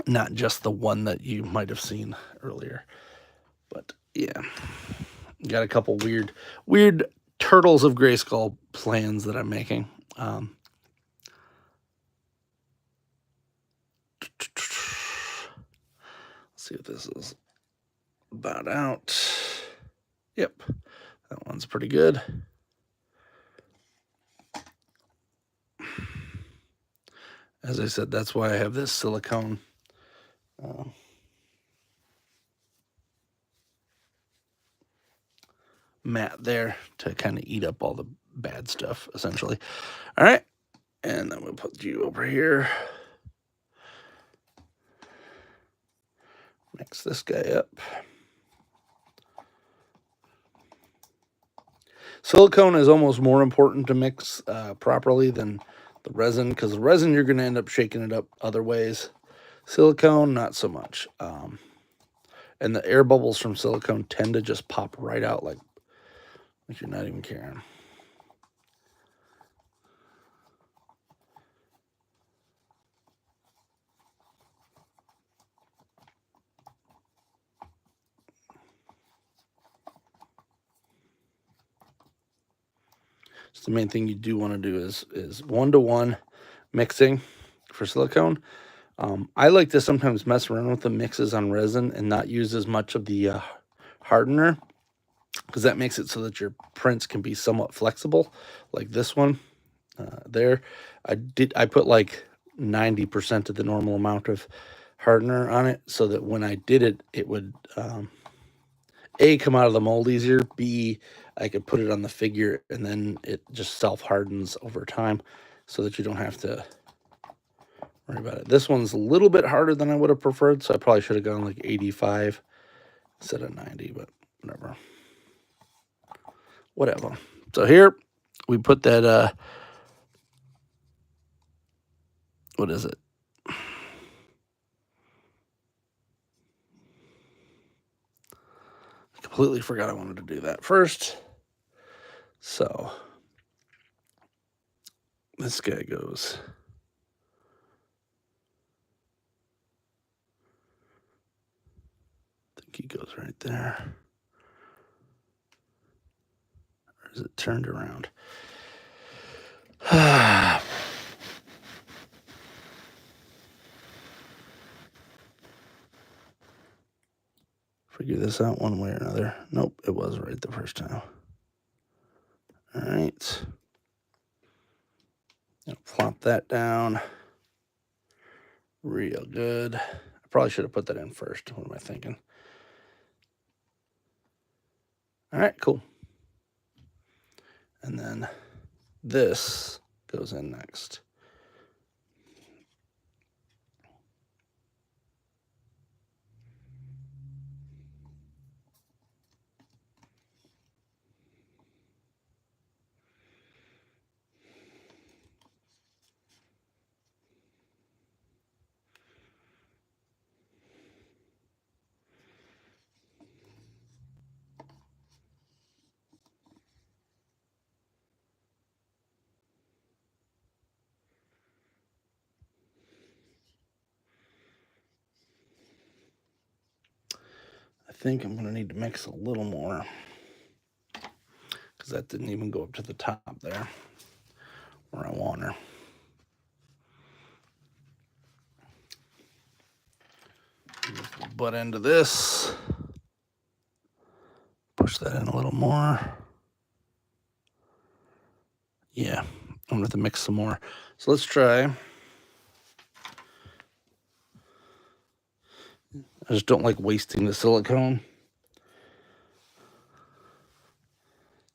[SPEAKER 1] not just the one that you might have seen earlier. But yeah, got a couple weird Turtles of Grayskull plans that I'm making. Let's see if this is about out. Yep, that one's pretty good. As I said, that's why I have this silicone mat there to kind of eat up all the bad stuff, essentially. All right, and then we'll put you over here. Mix this guy up. Silicone is almost more important to mix properly than the resin, because the resin, you're going to end up shaking it up other ways. Silicone, not so much. And the air bubbles from silicone tend to just pop right out like you're not even caring. So the main thing you do want to do is 1-to-1 mixing for silicone. I like to sometimes mess around with the mixes on resin and not use as much of the hardener, because that makes it so that your prints can be somewhat flexible, like this one there. I put like 90% of the normal amount of hardener on it, so that when I did it, it would A, come out of the mold easier, B, I could put it on the figure and then it just self hardens over time. so that you don't have to worry about it. This one's a little bit harder than I would have preferred, so I probably should have gone like 85 instead of 90, but whatever. Whatever. So here we put that, what is it? I completely forgot I wanted to do that first. So this guy goes. I think he goes right there. Or is it turned around? Figure this out one way or another. Nope, it was right the first time. All right. Plop that down. Real good. I probably should have put that in first. What am I thinking? All right, cool. And then this goes in next. I think I'm going to need to mix a little more because that didn't even go up to the top there where I want her. Use the butt end of this. Push that in a little more. Yeah, I'm going to have to mix some more. So let's try. I just don't like wasting the silicone.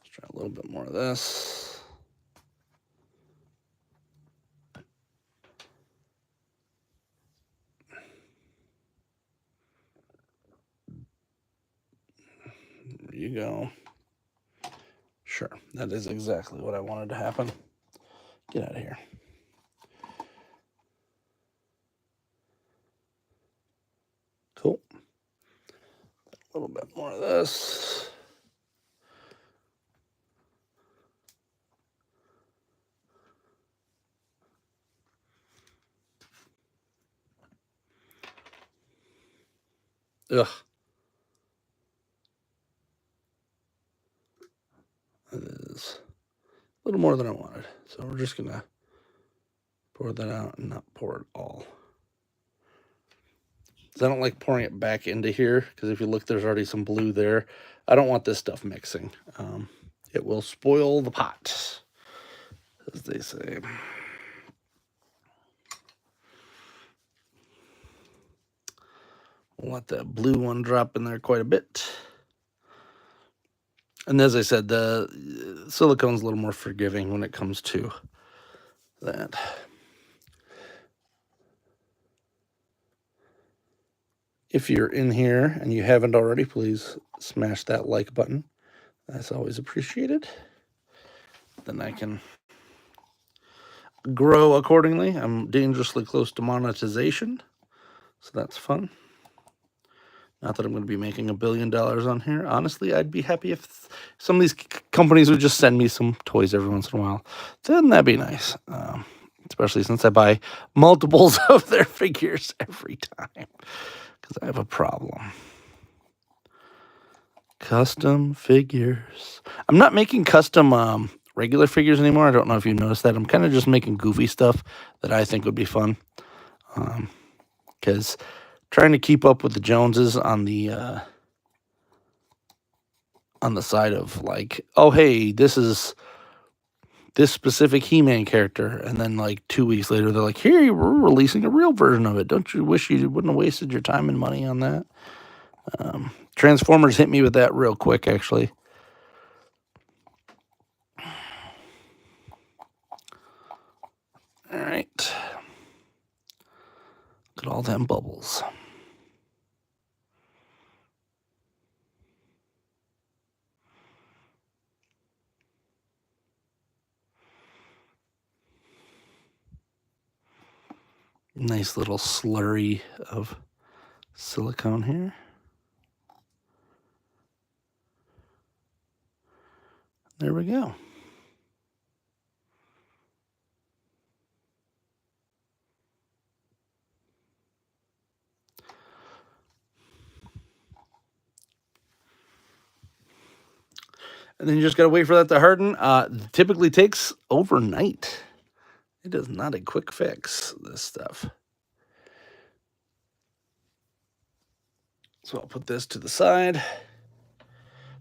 [SPEAKER 1] Let's try a little bit more of this. There you go. Sure, that is exactly what I wanted to happen. Get out of here. Cool. A little bit more of this. Ugh. That is a little more than I wanted. So we're just going to pour that out and not pour it all. I don't like pouring it back into here because if you look, there's already some blue there. I don't want this stuff mixing. It will spoil the pot, as they say. We'll let that blue one drop in there quite a bit. And as I said, the silicone's a little more forgiving when it comes to that. If you're in here and you haven't already, please smash that like button. That's always appreciated. Then I can grow accordingly. I'm dangerously close to monetization, so that's fun. Not that I'm going to be making $1 billion on here. Honestly, I'd be happy if some of these companies would just send me some toys every once in a while. Then that'd be nice, especially since I buy multiples of their figures every time because I have a problem. Custom figures. I'm not making custom regular figures anymore. I don't know if you noticed that. I'm kind of just making goofy stuff that I think would be fun. Because trying to keep up with the Joneses on the side of like, oh hey, this is this specific He-Man character, and then like 2 weeks later they're like, here, we're releasing a real version of it. Don't you wish you wouldn't have wasted your time and money on that? Transformers hit me with that real quick, actually. right. Look at all them bubbles. Nice little slurry of silicone here. There we go. And then you just got to wait for that to harden. Typically takes overnight. It is not a quick fix, this stuff. So I'll put this to the side.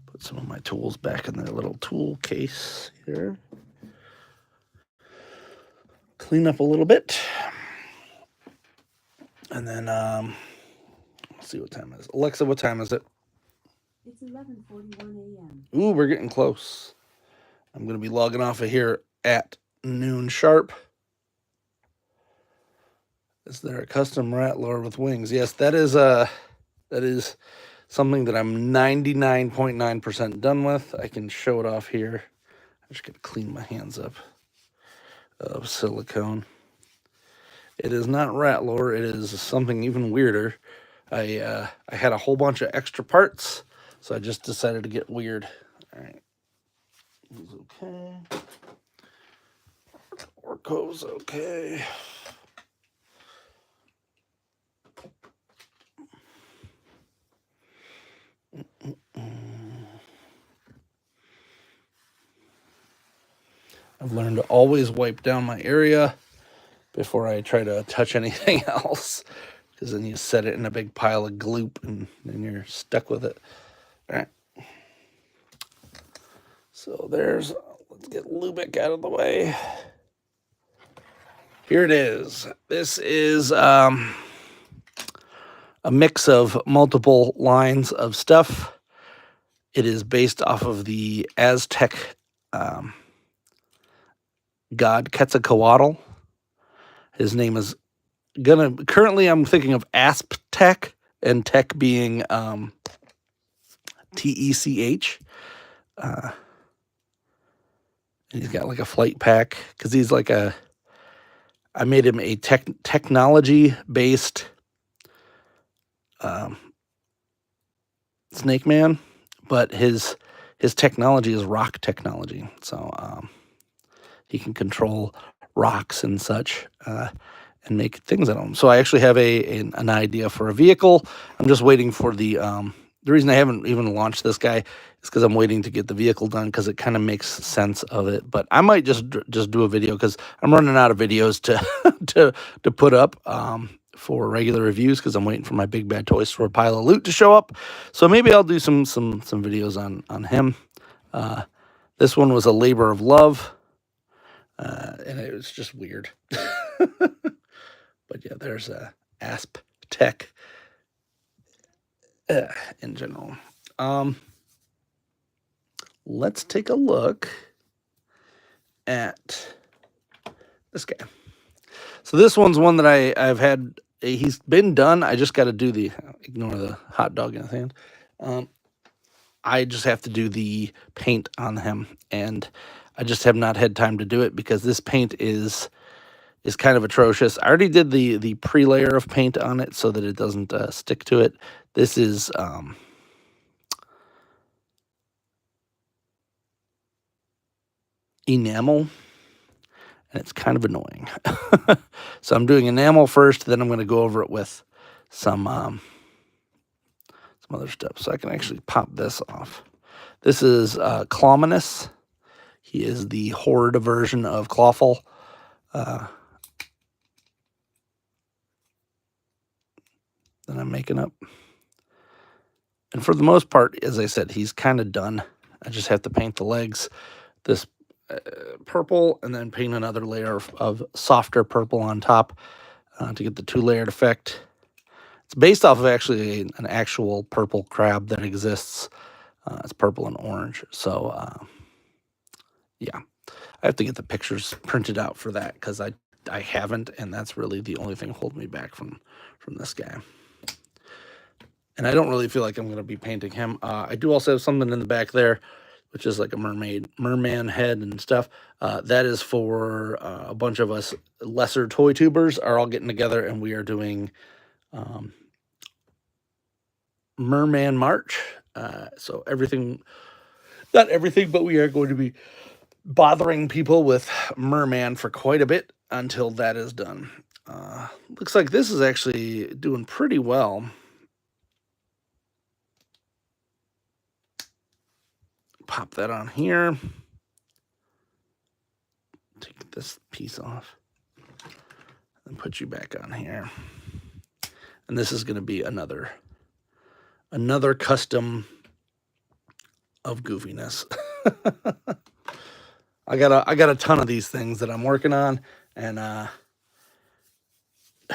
[SPEAKER 1] Put some of my tools back in their little tool case here. Clean up a little bit. And then, let's see what time it is. Alexa, what time is it?
[SPEAKER 2] It's 11:41 a.m.
[SPEAKER 1] Ooh, we're getting close. I'm going to be logging off of here at noon sharp. Is there a custom rattler with wings? Yes, that is something that I'm 99.9% done with. I can show it off here. I just got to clean my hands up of silicone. It is not rattler. It is something even weirder. I had a whole bunch of extra parts, so I just decided to get weird. All right. He's okay. Orco's okay. I've learned to always wipe down my area before I try to touch anything else, because then you set it in a big pile of gloop and then you're stuck with it. All right. So let's get Lubeck out of the way. Here it is. This is a mix of multiple lines of stuff. It is based off of the Aztec god Quetzalcoatl. His name is currently I'm thinking of Asptech, and tech being TECH. And he's got like a flight pack because he's like I made him a technology based Snake Man, but his technology is rock technology. So he can control rocks and such and make things out of them. So I actually have an idea for a vehicle. I'm just waiting for the reason I haven't even launched this guy is because I'm waiting to get the vehicle done, because it kind of makes sense of it. But I might just do a video because I'm running out of videos to put up for regular reviews, because I'm waiting for my Big Bad Toy Store pile of loot to show up. So maybe I'll do some videos on him. This one was a labor of love, and it was just weird. But yeah, there's Asp Tech in general. Let's take a look at this guy. So this one's one that I've had. He's been done. I just got to do ignore the hot dog in his hand. I just have to do the paint on him, and I just have not had time to do it because this paint is kind of atrocious. I already did the pre-layer of paint on it so that it doesn't stick to it. This is enamel, and it's kind of annoying. So I'm doing enamel first, then I'm going to go over it with some other stuff. So I can actually pop this off. This is Clawful. He is the horde version of Clawful. That I'm making up. And for the most part, as I said, he's kind of done. I just have to paint the legs this purple, and then paint another layer of softer purple on top to get the two-layered effect. It's based off of actually an actual purple crab that exists. It's purple and orange. So, yeah. I have to get the pictures printed out for that, because I I haven't, and that's really the only thing holding me back from this guy. And I don't really feel like I'm going to be painting him. I do also have something in the back there, which is like a merman head and stuff. That is for a bunch of us lesser toy tubers are all getting together, and we are doing Merman March. So everything, not everything, but we are going to be bothering people with Merman for quite a bit until that is done. Looks like this is actually doing pretty well. Pop that on here. Take this piece off and put you back on here. And this is going to be another custom of goofiness. I got a ton of these things that I'm working on, and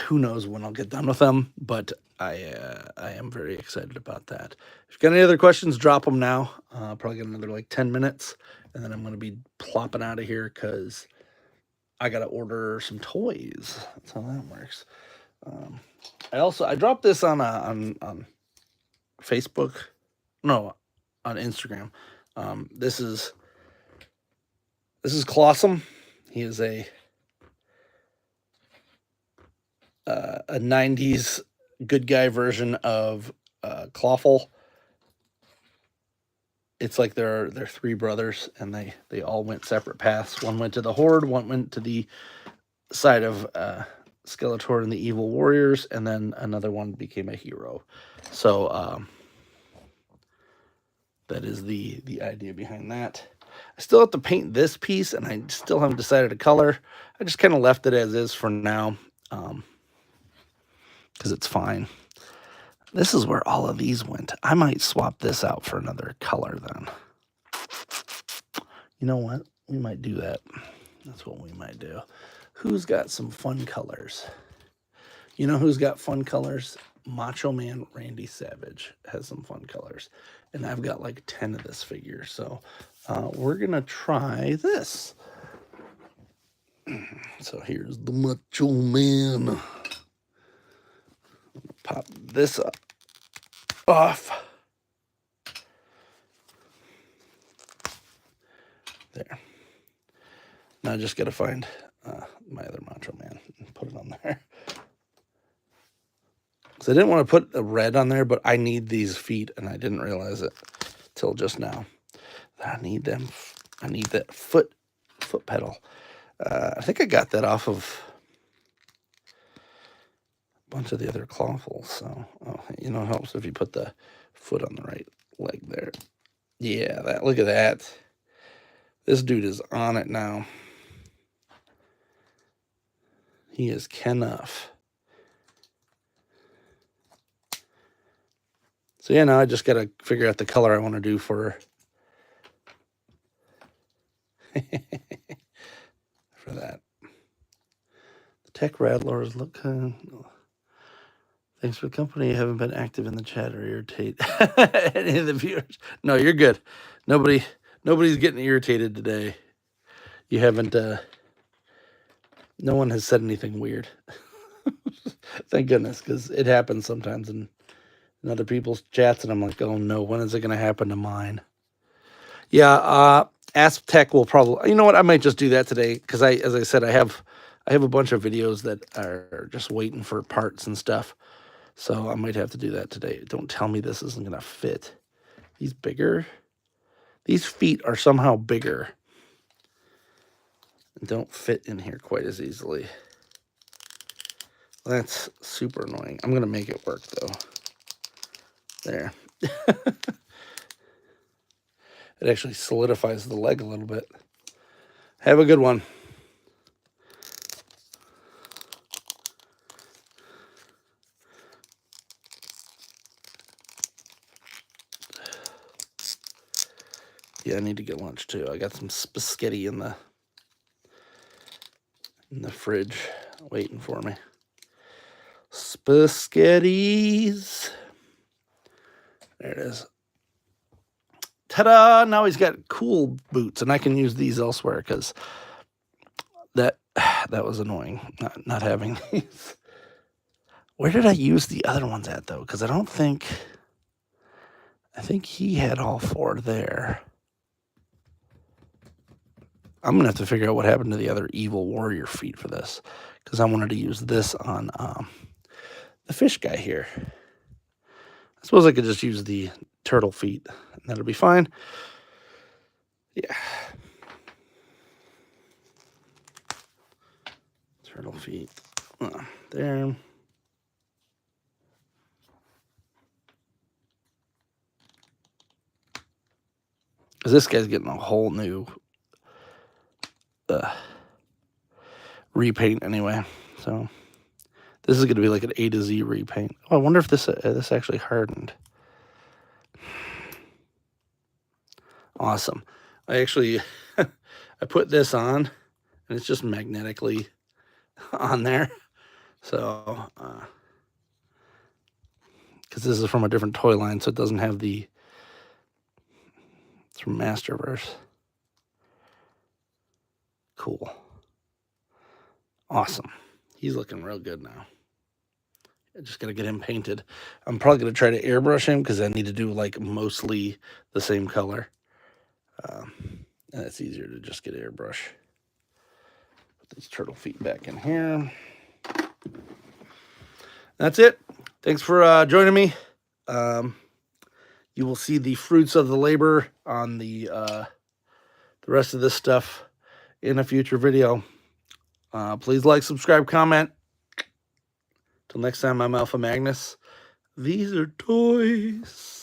[SPEAKER 1] who knows when I'll get done with them, but I am very excited about that. If you've got any other questions, drop them now. Probably got another like 10 minutes, and then I'm going to be plopping out of here because I got to order some toys. That's how that works. I dropped this on Facebook, no, on Instagram. This is Clawful. He is a 90s good guy version of Clawful. It's like they're three brothers, and they all went separate paths. One went to the Horde, one went to the side of Skeletor and the Evil Warriors, and then another one became a hero. So that is the idea behind that. I still have to paint this piece, and I still haven't decided a color. I just kind of left it as is for now, because it's fine. This is where all of these went. I might swap this out for another color then. You know what? We might do that. That's what we might do. Who's got some fun colors? You know who's got fun colors? Macho Man Randy Savage has some fun colors. And I've got like 10 of this figure. So we're going to try this. So here's the Macho Man. Pop this off. There. Now I just got to find my other Macho Man and put it on there. So I didn't want to put the red on there, but I need these feet, and I didn't realize it till just now. I need them. I need that foot pedal. I think I got that off of a bunch of the other Clawfuls. So, it helps if you put the foot on the right leg there. Yeah, look at that. This dude is on it now. He is Kenuff. So yeah, now I just got to figure out the color I want to do for for that. The Tech Rattlers look thanks for the company. I haven't been active in the chat or irritate any of the viewers. No, you're good. Nobody's getting irritated today. You haven't no one has said anything weird. Thank goodness, because it happens sometimes in other people's chats, and I'm like, oh no, when is it going to happen to mine? Yeah, Ask Tech will probably, you know what, I might just do that today, because as I said, I have a bunch of videos that are just waiting for parts and stuff, so I might have to do that today. Don't tell me this isn't going to fit. He's bigger. These feet are somehow bigger and don't fit in here quite as easily. That's super annoying. I'm going to make it work, though. There. It actually solidifies the leg a little bit. Have a good one. Yeah, I need to get lunch too. I got some spaghetti in the fridge waiting for me. Spaghettis. There it is. Ta-da! Now he's got cool boots, and I can use these elsewhere because that That was annoying, not having these. Where did I use the other ones at, though? Because I think he had all 4 there. I'm going to have to figure out what happened to the other evil warrior feet for this, because I wanted to use this on the fish guy here. I suppose I could just use the turtle feet, and that'll be fine. Yeah. Turtle feet. There. Because this guy's getting a whole new repaint anyway. So this is going to be like an A to Z repaint. Oh, I wonder if this actually hardened. Awesome. I actually I put this on, and it's just magnetically on there. So because this is from a different toy line, so it doesn't have the. It's from Masterverse. Cool. Awesome. He's looking real good now. I just got to get him painted. I'm probably going to try to airbrush him because I need to do like mostly the same color. And it's easier to just get airbrush. Put these turtle feet back in here. That's it. Thanks for joining me. You will see the fruits of the labor on the rest of this stuff in a future video. Please like, subscribe, comment. Till next time, I'm Alpha Magnus. These are toys.